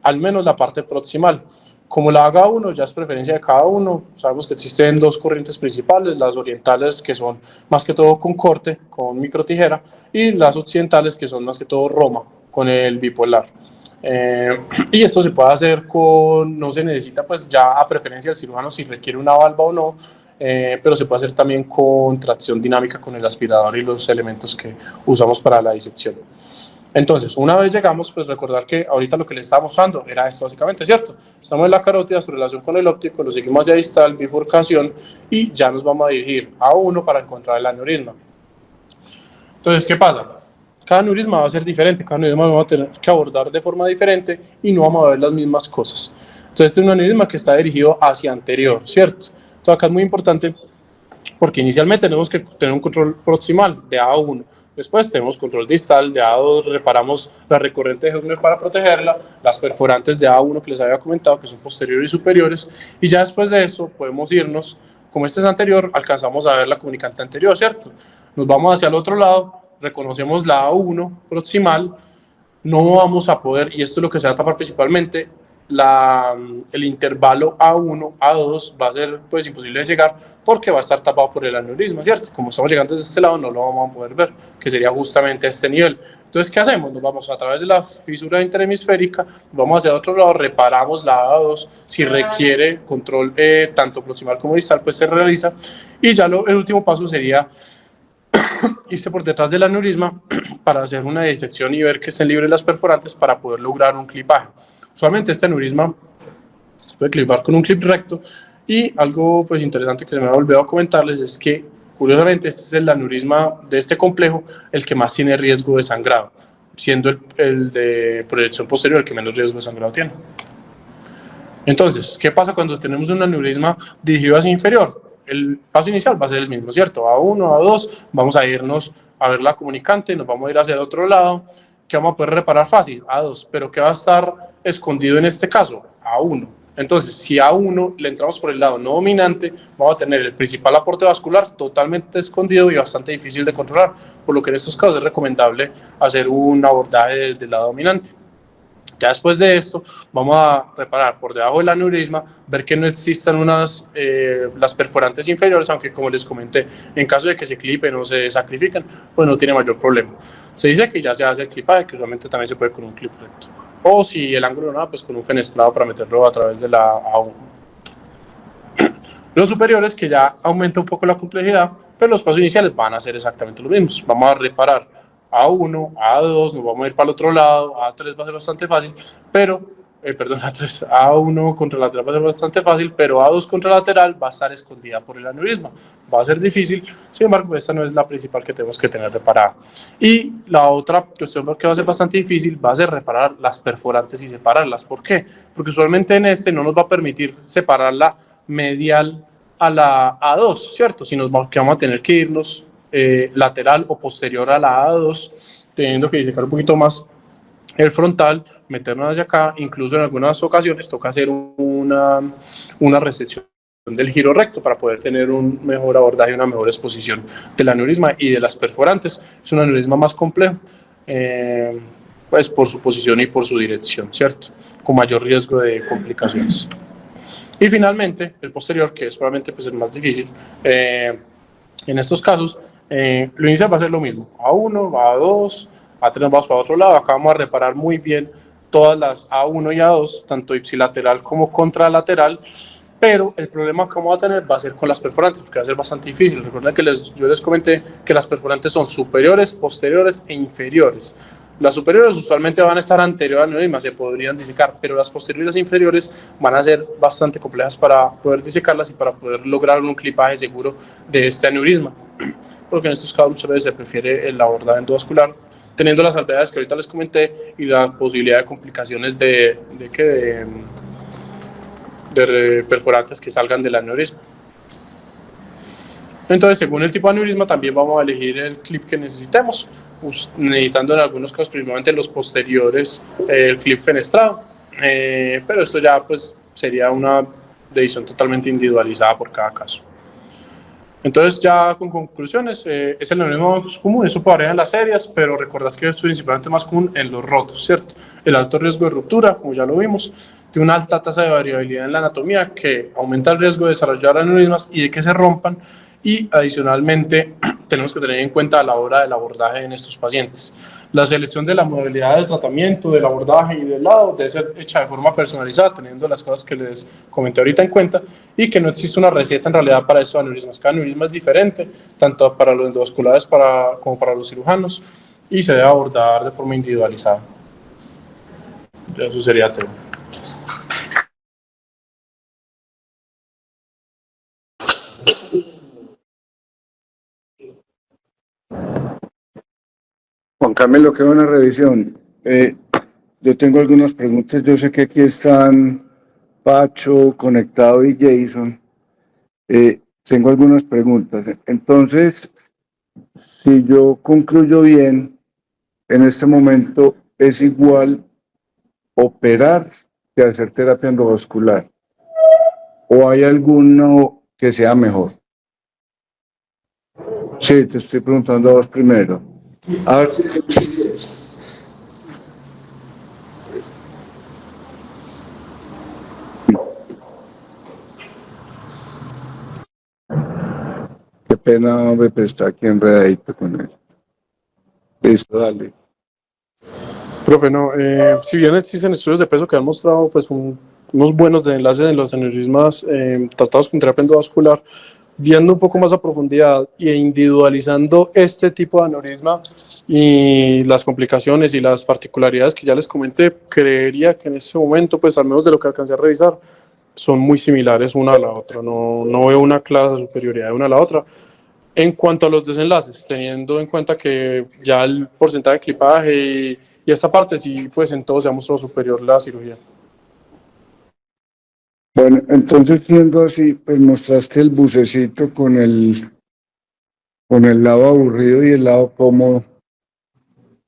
Al menos la parte proximal. Como la haga uno, ya es preferencia de cada uno. Sabemos que existen dos corrientes principales, las orientales, que son más que todo con corte, con microtijera, y las occidentales, que son más que todo Roma, con el bipolar. Y esto se puede hacer no se necesita pues ya a preferencia del cirujano si requiere una valva o no, pero se puede hacer también con tracción dinámica con el aspirador y los elementos que usamos para la disección. Entonces, una vez llegamos, pues recordar que ahorita lo que les estaba mostrando era esto básicamente, ¿cierto? Estamos en la carótida, su relación con el óptico, lo seguimos hacia distal, bifurcación, y ya nos vamos a dirigir a uno para encontrar el aneurisma. Entonces, ¿qué pasa? Cada aneurisma va a ser diferente, cada aneurisma lo vamos a tener que abordar de forma diferente y no vamos a ver las mismas cosas. Entonces, este es un aneurisma que está dirigido hacia anterior, ¿cierto? Entonces, acá es muy importante porque inicialmente tenemos que tener un control proximal de A1. Después tenemos control distal de A2, reparamos la recurrente de Hübner para protegerla, las perforantes de A1 que les había comentado, que son posteriores y superiores, y ya después de eso podemos irnos, como este es anterior, alcanzamos a ver la comunicante anterior, ¿cierto? Nos vamos hacia el otro lado, reconocemos la A1 proximal, no vamos a poder, y esto es lo que se va a tapar principalmente, el intervalo A1, A2 va a ser pues imposible de llegar porque va a estar tapado por el aneurisma, ¿cierto? Como estamos llegando desde este lado no lo vamos a poder ver, que sería justamente este nivel. Entonces, ¿qué hacemos? Nos vamos a través de la fisura interhemisférica, vamos hacia otro lado, reparamos la A2, si requiere control tanto proximal como distal, pues se realiza, y ya el último paso sería irse por detrás del aneurisma para hacer una disección y ver que estén libres las perforantes para poder lograr un clipaje. Usualmente este aneurisma se puede clipar con un clip recto, y algo pues interesante que se me ha olvidado comentarles es que curiosamente este es el aneurisma de este complejo el que más tiene riesgo de sangrado, siendo el de proyección posterior el que menos riesgo de sangrado tiene. Entonces, ¿qué pasa cuando tenemos un aneurisma dirigido hacia inferior? El paso inicial va a ser el mismo, ¿cierto? A1, A2, vamos a irnos a ver la comunicante, nos vamos a ir hacia el otro lado, que vamos a poder reparar fácil, A2, pero ¿qué va a estar escondido en este caso? A1. Entonces, si a 1 le entramos por el lado no dominante, vamos a tener el principal aporte vascular totalmente escondido y bastante difícil de controlar, por lo que en estos casos es recomendable hacer un abordaje desde el lado dominante. Ya después de esto, vamos a reparar por debajo del aneurisma, ver que no existan las perforantes inferiores, aunque como les comenté, en caso de que se clipen o se sacrifiquen, pues no tiene mayor problema. Se dice que ya se hace el clipaje, que usualmente también se puede con un clip recto. O si el ángulo no da, pues con un fenestrado para meterlo a través de la A1. Los superiores, que ya aumenta un poco la complejidad, pero los pasos iniciales van a ser exactamente los mismos. Vamos a reparar A1, A2, nos vamos a ir para el otro lado, A3 va a ser bastante fácil, pero, A3, A1 contralateral va a ser bastante fácil, pero A2 contralateral va a estar escondida por el aneurisma. Va a ser difícil, sin embargo, esta no es la principal que tenemos que tener reparada. Y la otra cuestión que va a ser bastante difícil va a ser reparar las perforantes y separarlas. ¿Por qué? Porque usualmente en este no nos va a permitir separarla medial a la A2, ¿cierto? Si que vamos a tener que irnos lateral o posterior a la A2, teniendo que disecar un poquito más el frontal, meternos hacia acá, incluso en algunas ocasiones toca hacer una resección del giro recto para poder tener un mejor abordaje y una mejor exposición del aneurisma y de las perforantes. Es un aneurisma más complejo, pues por su posición y por su dirección, ¿cierto? Con mayor riesgo de complicaciones. Y finalmente, el posterior, que es probablemente pues, el más difícil, en estos casos, lo inicial va a ser lo mismo, A1, A2, A3 vamos para otro lado, acá vamos a reparar muy bien todas las A1 y A2, tanto ipsilateral como contralateral, pero el problema que vamos a tener va a ser con las perforantes, porque va a ser bastante difícil. Recuerden que yo les comenté que las perforantes son superiores, posteriores e inferiores. Las superiores usualmente van a estar anterior al aneurisma, se podrían disecar, pero las posteriores e inferiores van a ser bastante complejas para poder disecarlas y para poder lograr un clipaje seguro de este aneurisma, porque en estos casos muchas veces se prefiere el abordaje endovascular, teniendo las salvedades que ahorita les comenté y la posibilidad de complicaciones de perforantes que salgan del aneurisma. Entonces, según el tipo de aneurisma, también vamos a elegir el clip que necesitemos, necesitando en algunos casos, principalmente los posteriores, el clip fenestrado, pero esto ya pues sería una decisión totalmente individualizada por cada caso. Entonces, ya con conclusiones, es el aneurisma más común, eso puede variar en las series, pero recordad que es principalmente más común en los rotos, ¿cierto? El alto riesgo de ruptura, como ya lo vimos, tiene una alta tasa de variabilidad en la anatomía que aumenta el riesgo de desarrollar aneurismas y de que se rompan, y adicionalmente tenemos que tener en cuenta a la hora del abordaje en estos pacientes. La selección de la modalidad del tratamiento, del abordaje y del lado debe ser hecha de forma personalizada, teniendo las cosas que les comenté ahorita en cuenta, y que no existe una receta en realidad para estos aneurismas. Cada aneurisma es diferente, tanto para los endovasculares como para los cirujanos, y se debe abordar de forma individualizada. Eso sería todo. Juan Camilo, qué buena revisión. Yo tengo algunas preguntas. Yo sé que aquí están Pacho, Conectado y Jason. Tengo algunas preguntas. Entonces, si yo concluyo bien, en este momento es igual operar que hacer terapia endovascular. ¿O hay alguno que sea mejor? Sí, te estoy preguntando a vos primero. A ver. Qué pena, hombre, pero está aquí enredadito con esto. Listo, dale. Profe, no, si bien existen estudios de peso que han mostrado pues unos buenos desenlaces en los aneurismas tratados con terapia endovascular, viendo un poco más a profundidad e individualizando este tipo de aneurisma y las complicaciones y las particularidades que ya les comenté, creería que en este momento, pues al menos de lo que alcancé a revisar, son muy similares una a la otra. No veo una clara superioridad de una a la otra. En cuanto a los desenlaces, teniendo en cuenta que ya el porcentaje de clipaje y esta parte, sí, pues en todo se ha mostrado superior la cirugía. Bueno, entonces siendo así, pues mostraste el bucecito con el lado aburrido y el lado cómodo.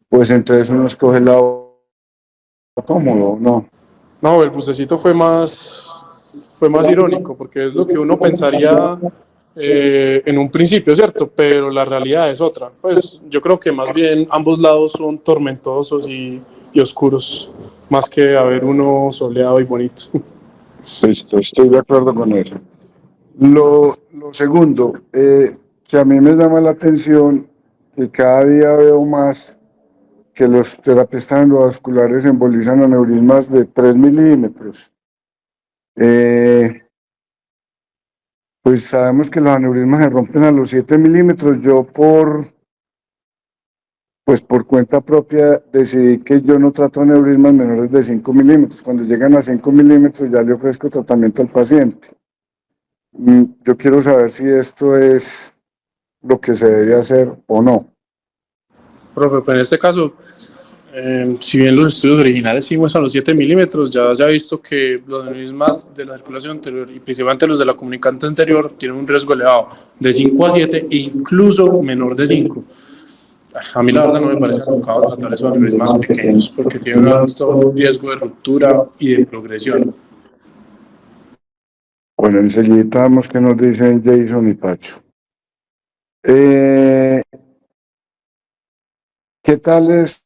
Pues entonces uno escoge el lado cómodo, ¿no? No, el bucecito fue más irónico, porque es lo que uno pensaría en un principio, ¿cierto? Pero la realidad es otra. Pues yo creo que más bien ambos lados son tormentosos y oscuros, más que haber uno soleado y bonito. Listo, estoy de acuerdo con eso. Lo segundo, que a mí me llama la atención que cada día veo más que los terapistas endovasculares embolizan aneurismas de 3 milímetros. Pues sabemos que los aneurismas se rompen a los 7 milímetros. Yo pues por cuenta propia decidí que yo no trato aneurismas menores de 5 milímetros. Cuando llegan a 5 milímetros ya le ofrezco tratamiento al paciente. Yo quiero saber si esto es lo que se debe hacer o no. Profe, pues en este caso, si bien los estudios originales sí muestran los 7 milímetros, ya se ha visto que los aneurismas de la circulación anterior y principalmente los de la comunicante anterior tienen un riesgo elevado de 5 a 7 e incluso menor de 5. A mí la verdad no me parece adecuado tratar esos aneurismas pequeños porque tienen un alto riesgo de ruptura y de progresión. Bueno, enseguida vamos que nos dicen Jason y Pacho. ¿Qué tal es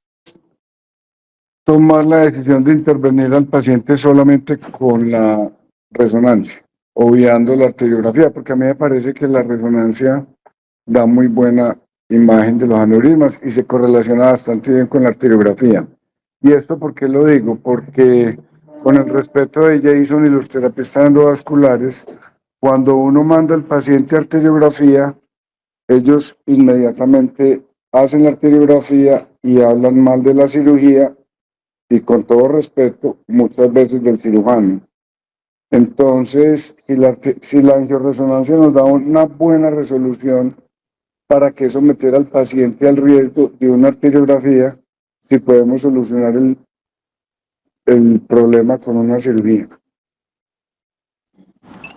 tomar la decisión de intervenir al paciente solamente con la resonancia, obviando la arteriografía? Porque a mí me parece que la resonancia da muy buena imagen de los aneurismas y se correlaciona bastante bien con la arteriografía. ¿Y esto por qué lo digo? Porque con el respeto de Jason y los terapistas endovasculares, cuando uno manda al paciente a arteriografía, ellos inmediatamente hacen la arteriografía y hablan mal de la cirugía y con todo respeto, muchas veces del cirujano. Entonces, si la angioresonancia nos da una buena resolución, ¿para qué someter al paciente al riesgo de una arteriografía si podemos solucionar el problema con una cirugía?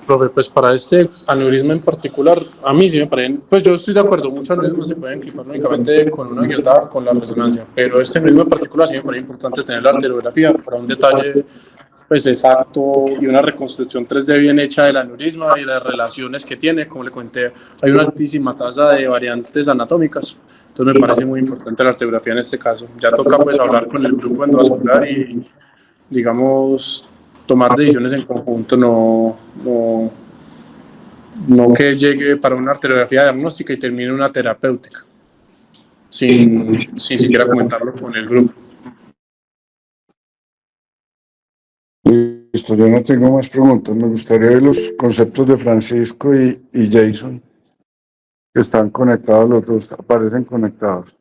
Profe, pues para este aneurisma en particular, a mí sí me parecen, pues yo estoy de acuerdo, muchos aneurismas se pueden clipar únicamente con una guiota, con la resonancia, pero este aneurisma en particular sí me parece importante tener la arteriografía para un detalle pues exacto y una reconstrucción 3D bien hecha del aneurisma y las relaciones que tiene. Como le comenté, hay una altísima tasa de variantes anatómicas. Entonces me parece muy importante la arteriografía en este caso. Ya toca pues hablar con el grupo endovascular y, digamos, tomar decisiones en conjunto, no que llegue para una arteriografía diagnóstica y termine una terapéutica, sin siquiera comentarlo con el grupo. Listo, yo no tengo más preguntas. Me gustaría ver los conceptos de Francisco y Jason, que están conectados, los dos aparecen conectados.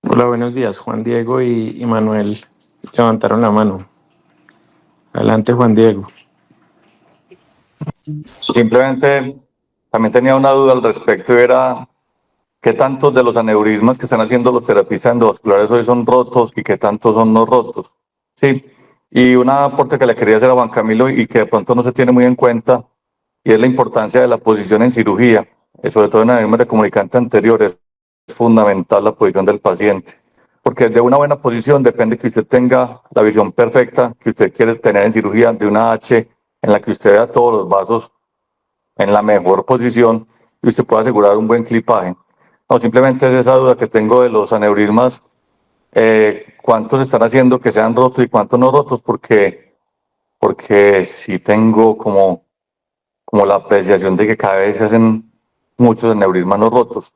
Hola, buenos días. Juan Diego y Manuel levantaron la mano. Adelante, Juan Diego. Simplemente también tenía una duda al respecto, era qué tantos de los aneurismas que están haciendo los terapistas endovasculares hoy son rotos y qué tantos son no rotos. Sí, y un aporte que le quería hacer a Juan Camilo y que de pronto no se tiene muy en cuenta, y es la importancia de la posición en cirugía, sobre todo en aneurismas de comunicante anterior, es fundamental la posición del paciente, porque de una buena posición depende que usted tenga la visión perfecta que usted quiere tener en cirugía, de una H en la que usted vea todos los vasos en la mejor posición y usted puede asegurar un buen clipaje. No, simplemente es esa duda que tengo de los aneurismas, cuántos están haciendo que sean rotos y cuántos no rotos, porque sí tengo como la apreciación de que cada vez se hacen muchos aneurismas no rotos.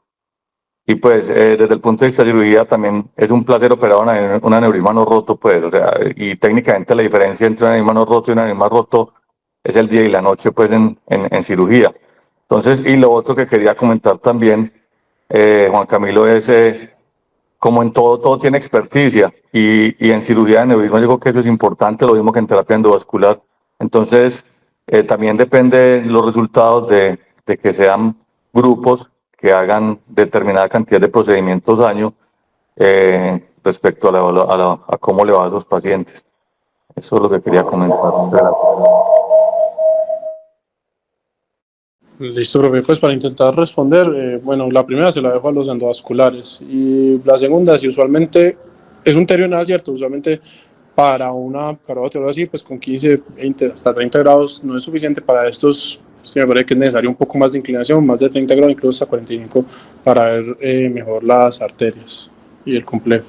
Y pues desde el punto de vista de cirugía también es un placer operar un aneurisma no roto, pues, o sea, y técnicamente la diferencia entre un aneurisma no roto y un aneurisma roto es el día y la noche, pues, en cirugía. Entonces, y lo otro que quería comentar también, Juan Camilo, es como en todo tiene experticia, y en cirugía de aneurisma yo creo que eso es importante, lo mismo que en terapia endovascular. Entonces, también depende los resultados de que sean grupos que hagan determinada cantidad de procedimientos año respecto a cómo le va a esos pacientes. Eso es lo que quería comentar. Listo, profe, pues para intentar responder, bueno, la primera se la dejo a los endovasculares y la segunda, si usualmente es un terional, ¿cierto? Usualmente para una carótida o así, pues con 15, 20, hasta 30 grados no es suficiente para estos. Sí, me parece que es necesario un poco más de inclinación, más de 30 grados, incluso hasta 45, para ver mejor las arterias y el complejo.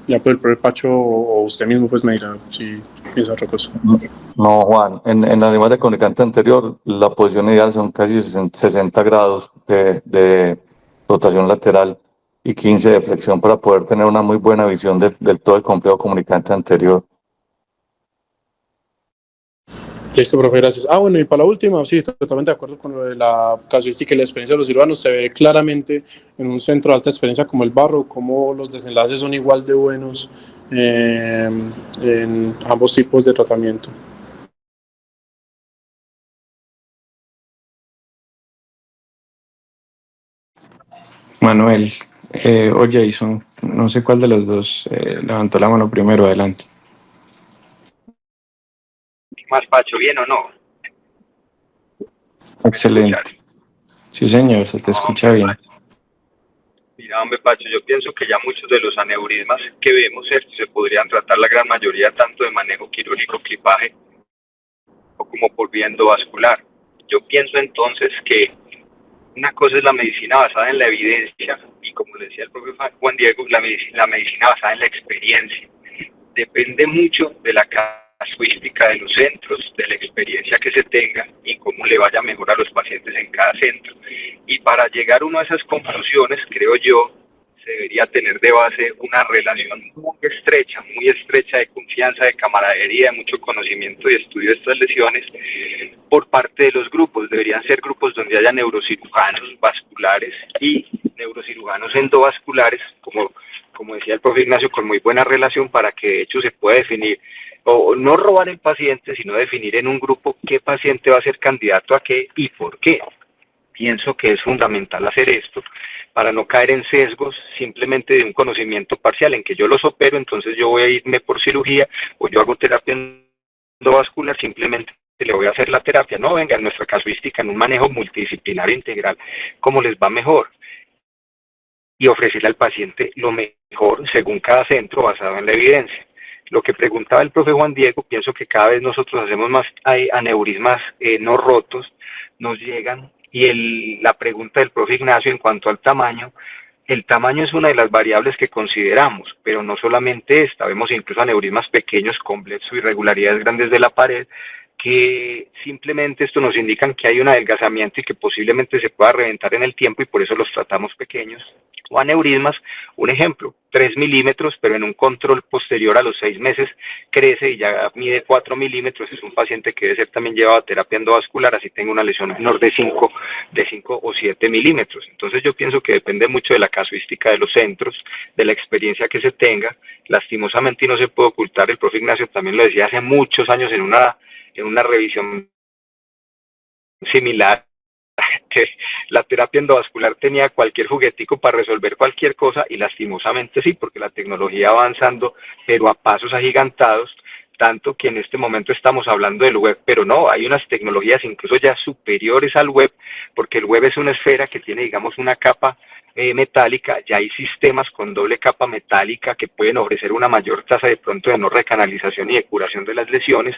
Ya por el profe Pacho o usted mismo pues me dirá si piensa otra cosa. No, Juan, en la aneurisma de comunicante anterior, la posición ideal son casi 60 grados de rotación lateral y 15 de flexión para poder tener una muy buena visión del todo el complejo comunicante anterior. Listo, profe, gracias. Bueno, y para la última, sí, totalmente de acuerdo con lo de la casuística y la experiencia de los cirujanos. Se ve claramente en un centro de alta experiencia como el Barro, cómo los desenlaces son igual de buenos en ambos tipos de tratamiento. Manuel o Jason, no sé cuál de los dos levantó la mano primero. Adelante. Más Pacho, ¿bien o no? Excelente. Sí, señor, se te escucha bien. Mira, hombre, Pacho, yo pienso que ya muchos de los aneurismas que vemos, ¿cierto?, se podrían tratar la gran mayoría tanto de manejo quirúrgico, clipaje, o como por vía endovascular. Yo pienso entonces que una cosa es la medicina basada en la evidencia y, como le decía el propio Juan Diego, la medicina basada en la experiencia. Depende mucho de la casuística de los centros, de la experiencia que se tenga y cómo le vaya mejor a los pacientes en cada centro. Y para llegar a una de esas conclusiones, creo yo, se debería tener de base una relación muy estrecha de confianza, de camaradería, de mucho conocimiento y estudio de estas lesiones por parte de los grupos. Deberían ser grupos donde haya neurocirujanos vasculares y neurocirujanos endovasculares, como decía el profe Ignacio, con muy buena relación, para que de hecho se pueda definir, o no robar el paciente, sino definir en un grupo qué paciente va a ser candidato a qué y por qué. Pienso que es fundamental hacer esto para no caer en sesgos simplemente de un conocimiento parcial, en que yo los opero, entonces yo voy a irme por cirugía, o yo hago terapia endovascular, simplemente le voy a hacer la terapia. No, venga, en nuestra casuística, en un manejo multidisciplinario integral, ¿cómo les va mejor? Y ofrecerle al paciente lo mejor según cada centro basado en la evidencia. lo que preguntaba el profe Juan Diego, pienso que cada vez nosotros hacemos más aneurismas no rotos, nos llegan, y la pregunta del profe Ignacio en cuanto al tamaño, el tamaño es una de las variables que consideramos, pero no solamente esta, vemos incluso aneurismas pequeños con bleps o irregularidades grandes de la pared, que simplemente esto nos indican que hay un adelgazamiento y que posiblemente se pueda reventar en el tiempo y por eso los tratamos pequeños. O aneurismas, un ejemplo, 3 milímetros, pero en un control posterior a los 6 meses crece y ya mide 4 milímetros, es un paciente que debe ser también llevado a terapia endovascular, así tenga una lesión menor de 5 o 7 milímetros. Entonces yo pienso que depende mucho de la casuística de los centros, de la experiencia que se tenga. Lastimosamente, y no se puede ocultar, el profe Ignacio también lo decía hace muchos años en una revisión similar, que la terapia endovascular tenía cualquier juguetico para resolver cualquier cosa, y lastimosamente sí, porque la tecnología va avanzando, pero a pasos agigantados, tanto que en este momento estamos hablando del web, pero no, hay unas tecnologías incluso ya superiores al web, porque el web es una esfera que tiene, digamos, una capa metálica, ya hay sistemas con doble capa metálica que pueden ofrecer una mayor tasa de pronto de no recanalización y de curación de las lesiones.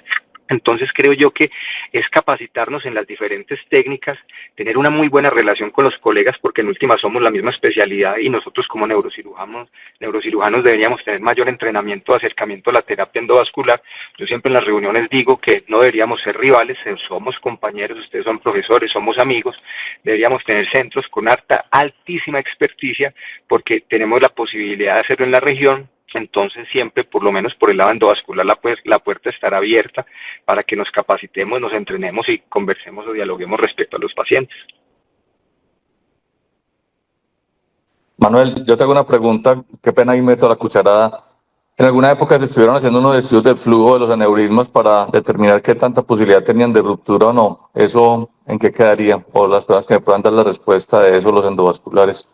Entonces creo yo que es capacitarnos en las diferentes técnicas, tener una muy buena relación con los colegas, porque en última somos la misma especialidad y nosotros como neurocirujanos deberíamos tener mayor entrenamiento, acercamiento a la terapia endovascular. Yo siempre en las reuniones digo que no deberíamos ser rivales, somos compañeros, ustedes son profesores, somos amigos, deberíamos tener centros con altísima experticia, porque tenemos la posibilidad de hacerlo en la región. Entonces siempre, por lo menos por el lado endovascular, la puerta estará abierta para que nos capacitemos, nos entrenemos y conversemos o dialoguemos respecto a los pacientes. Manuel, yo te hago una pregunta, qué pena ahí meto la cucharada. En alguna época se estuvieron haciendo unos estudios del flujo de los aneurismas para determinar qué tanta posibilidad tenían de ruptura o no. ¿Eso en qué quedaría? O las personas que me puedan dar la respuesta de eso, los endovasculares.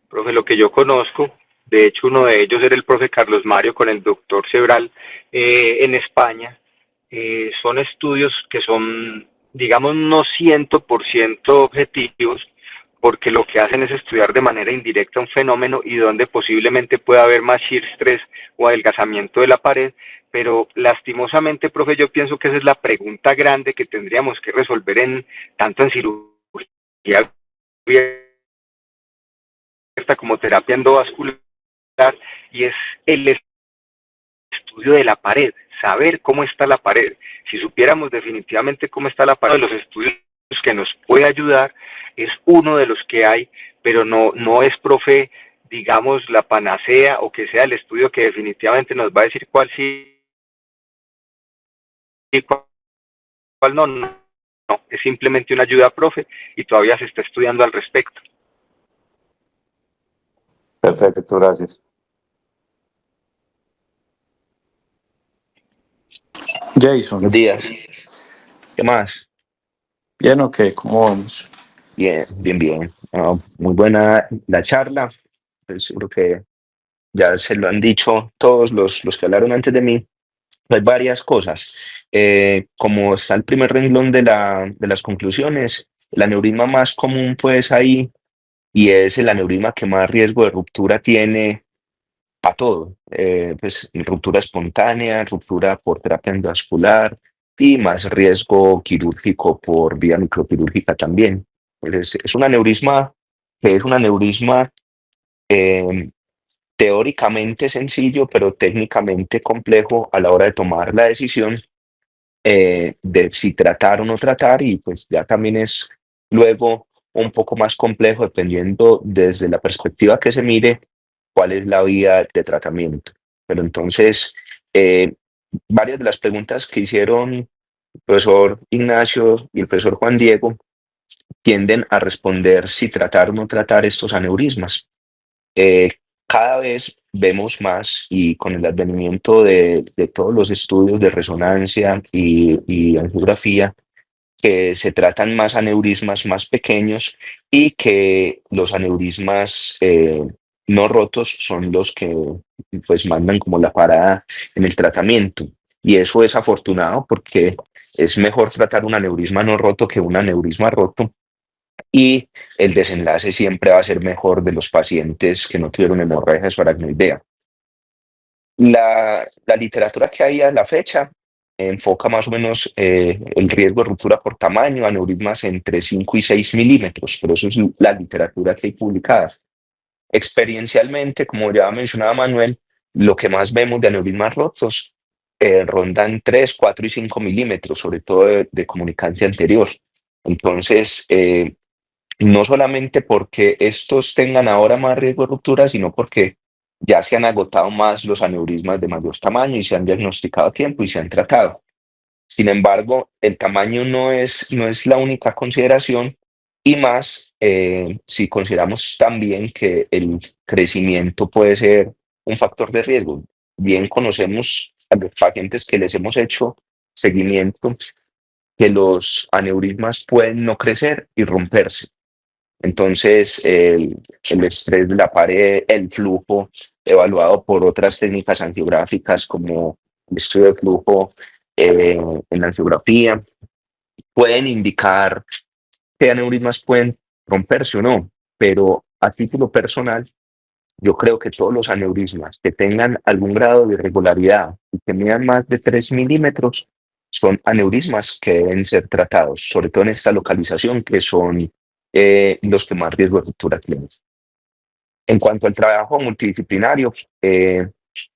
Profe, lo que yo conozco, de hecho uno de ellos era el profe Carlos Mario con el doctor Sebral en España, son estudios que son, digamos, no 100% objetivos, porque lo que hacen es estudiar de manera indirecta un fenómeno y donde posiblemente pueda haber más shear stress o adelgazamiento de la pared, pero lastimosamente, profe, yo pienso que esa es la pregunta grande que tendríamos que resolver tanto en cirugía como terapia endovascular, y es el estudio de la pared, saber cómo está la pared. Si supiéramos definitivamente cómo está la pared, de los estudios que nos puede ayudar, es uno de los que hay, pero no es, profe, digamos, la panacea o que sea el estudio que definitivamente nos va a decir cuál sí y cuál no, es simplemente una ayuda, profe, y todavía se está estudiando al respecto. Perfecto, gracias. Jason, Buenos días. ¿Qué más? ¿bien o qué? ¿Cómo vamos? Bien, bien, bien. Muy buena la charla. Pues seguro que ya se lo han dicho todos los que hablaron antes de mí. Hay varias cosas. Como está el primer renglón de las conclusiones, el aneurisma más común pues ahí, y es el aneurisma que más riesgo de ruptura tiene a todo. Pues ruptura espontánea, ruptura por terapia endovascular y más riesgo quirúrgico por vía microquirúrgica también. Pues es un aneurisma que es un aneurisma eh, teóricamente sencillo, pero técnicamente complejo a la hora de tomar la decisión de si tratar o no tratar, y pues ya también es luego un poco más complejo dependiendo desde la perspectiva que se mire cuál es la vía de tratamiento. Pero entonces, varias de las preguntas que hicieron el profesor Ignacio y el profesor Juan Diego tienden a responder si tratar o no tratar estos aneurismas. Cada vez vemos más, y con el advenimiento de todos los estudios de resonancia y angiografía, que se tratan más aneurismas más pequeños, y que los aneurismas no rotos son los que pues mandan como la parada en el tratamiento. Y eso es afortunado, porque es mejor tratar un aneurisma no roto que un aneurisma roto, y el desenlace siempre va a ser mejor de los pacientes que no tuvieron hemorragia subaracnoidea. La literatura que hay a la fecha enfoca más o menos el riesgo de ruptura por tamaño, aneurismas entre 5 y 6 milímetros, pero eso es la literatura que hay publicada. Experiencialmente, como ya mencionaba Manuel, lo que más vemos de aneurismas rotos rondan 3, 4 y 5 milímetros, sobre todo de comunicante anterior. Entonces, no solamente porque estos tengan ahora más riesgo de ruptura, sino porque ya se han agotado más los aneurismas de mayor tamaño y se han diagnosticado a tiempo y se han tratado. Sin embargo, el tamaño no es la única consideración y más si consideramos también que el crecimiento puede ser un factor de riesgo. Bien conocemos a los pacientes que les hemos hecho seguimiento que los aneurismas pueden no crecer y romperse. Entonces, el estrés de la pared, el flujo, evaluado por otras técnicas angiográficas como el estudio de flujo en angiografía, pueden indicar qué aneurismas pueden romperse o no, pero a título personal, yo creo que todos los aneurismas que tengan algún grado de irregularidad y que midan más de 3 milímetros son aneurismas que deben ser tratados, sobre todo en esta localización, que son los que más riesgo de ruptura tienen. En cuanto al trabajo multidisciplinario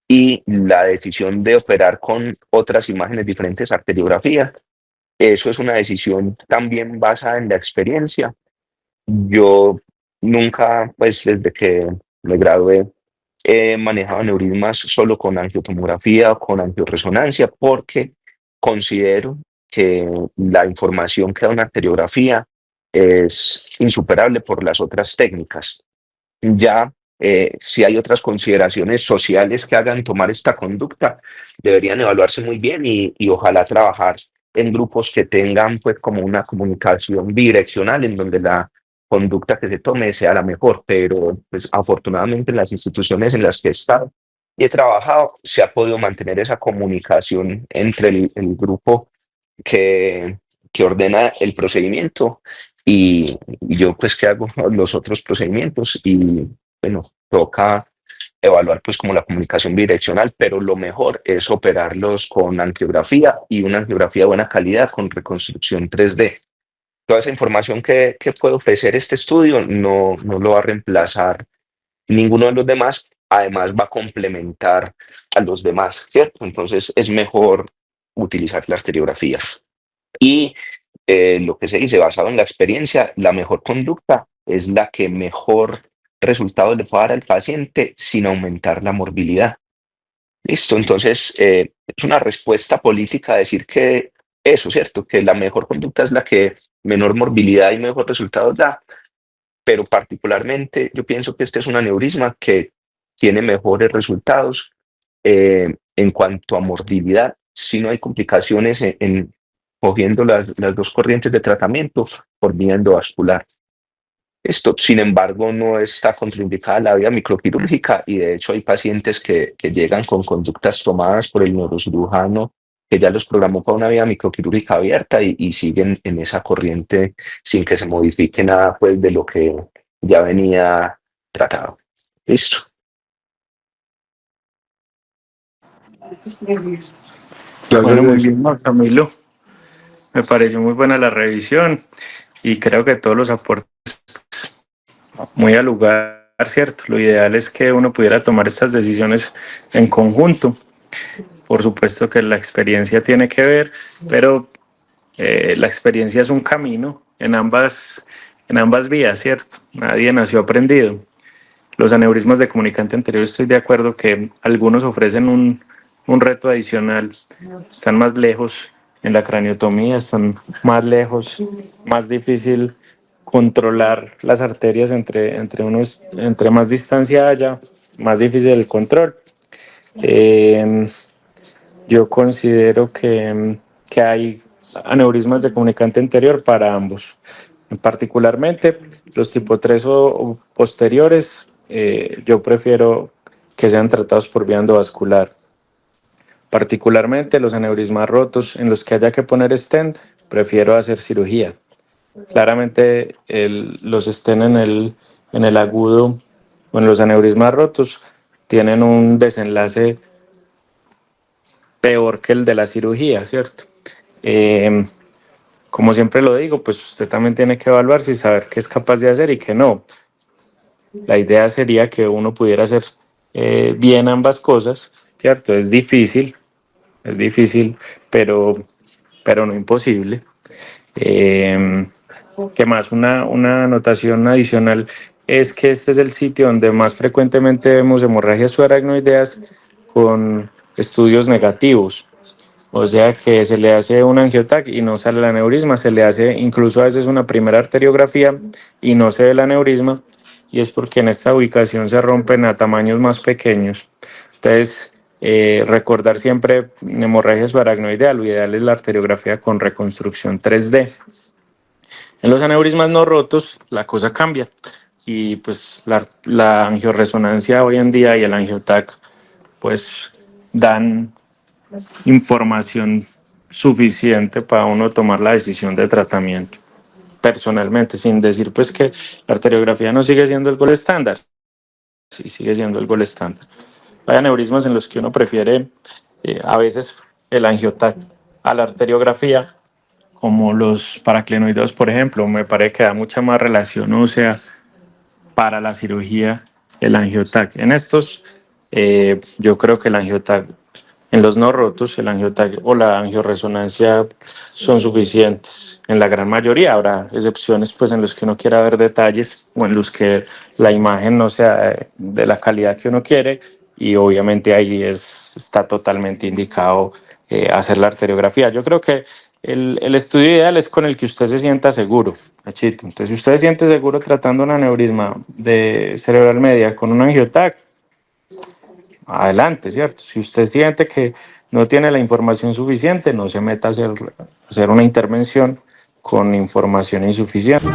y la decisión de operar con otras imágenes diferentes, arteriografías, eso es una decisión también basada en la experiencia. Yo nunca, pues desde que me gradué, he manejado aneurismas solo con angiotomografía o con angioresonancia porque considero que la información que da una arteriografía es insuperable por las otras técnicas. Ya, si hay otras consideraciones sociales que hagan tomar esta conducta, deberían evaluarse muy bien y ojalá trabajar en grupos que tengan pues como una comunicación bidireccional en donde la conducta que se tome sea la mejor, pero pues afortunadamente en las instituciones en las que he estado y he trabajado se ha podido mantener esa comunicación entre el grupo que, que ordena el procedimiento y yo pues que hago los otros procedimientos y bueno, toca evaluar pues como la comunicación bidireccional, pero lo mejor es operarlos con angiografía y una angiografía de buena calidad con reconstrucción 3D. Toda esa información que puede ofrecer este estudio no lo va a reemplazar ninguno de los demás, además va a complementar a los demás, ¿cierto? Entonces es mejor utilizar las arteriografías. Y lo que se dice, basado en la experiencia, la mejor conducta es la que mejor resultado le puede dar al paciente sin aumentar la morbilidad. Listo, entonces es una respuesta política decir que eso, ¿cierto? Que la mejor conducta es la que menor morbilidad y mejor resultados da, pero particularmente yo pienso que este es un aneurisma que tiene mejores resultados en cuanto a morbilidad, si no hay complicaciones cogiendo las dos corrientes de tratamiento por vía endovascular. Esto, sin embargo, no está contraindicada la vía microquirúrgica y de hecho hay pacientes que llegan con conductas tomadas por el neurocirujano que ya los programó para una vía microquirúrgica abierta y siguen en esa corriente sin que se modifique nada pues, de lo que ya venía tratado. Listo. Gracias, Bueno, muy Diego. bien, Camilo. Me pareció muy buena la revisión y creo que todos los aportes muy al lugar, ¿cierto? Lo ideal es que uno pudiera tomar estas decisiones en conjunto. Por supuesto que la experiencia tiene que ver, pero la experiencia es un camino en ambas vías, ¿cierto? Nadie nació aprendido. Los aneurismas de comunicante anterior, estoy de acuerdo que algunos ofrecen un reto adicional, están más lejos en la craniotomía, están más lejos, más difícil controlar las arterias entre más distancia haya, más difícil el control. Yo considero que hay aneurismas de comunicante anterior para ambos. Particularmente los tipo 3 o posteriores, yo prefiero que sean tratados por vía endovascular. Particularmente los aneurismas rotos en los que haya que poner stent, prefiero hacer cirugía. Claramente los stent en el agudo o en los aneurismas rotos tienen un desenlace peor que el de la cirugía, ¿cierto? Como siempre lo digo, pues usted también tiene que evaluarse y saber qué es capaz de hacer y qué no. La idea sería que uno pudiera hacer bien ambas cosas, ¿cierto? Es difícil, pero no imposible. ¿Qué más? Una anotación adicional es que este es el sitio donde más frecuentemente vemos hemorragias subaracnoideas con estudios negativos. O sea que se le hace un angiotac y no sale el aneurisma, se le hace incluso a veces una primera arteriografía y no se ve el aneurisma, y es porque en esta ubicación se rompen a tamaños más pequeños. Entonces, recordar siempre hemorragia subaracnoidea, lo ideal es la arteriografía con reconstrucción 3D. En los aneurismas no rotos, la cosa cambia y pues la angioresonancia hoy en día y el angiotac pues dan información suficiente para uno tomar la decisión de tratamiento. Personalmente, sin decir pues que la arteriografía no sigue siendo el gol estándar, sí sigue siendo el gol estándar. Hay aneurismas en los que uno prefiere a veces el angiotac a la arteriografía, como los paraclenoideos, por ejemplo. Me parece que da mucha más relación ósea para la cirugía el angiotac. En estos, yo creo que el angiotac, en los no rotos, el angiotac o la angioresonancia son suficientes. En la gran mayoría habrá excepciones pues, en los que uno quiera ver detalles o en los que la imagen no sea de la calidad que uno quiere, y obviamente ahí está totalmente indicado hacer la arteriografía. Yo creo que el estudio ideal es con el que usted se sienta seguro, Nachito. Entonces, si usted se siente seguro tratando un aneurisma de cerebral media con un angiotac, adelante, ¿cierto? Si usted siente que no tiene la información suficiente, no se meta a hacer una intervención con información insuficiente.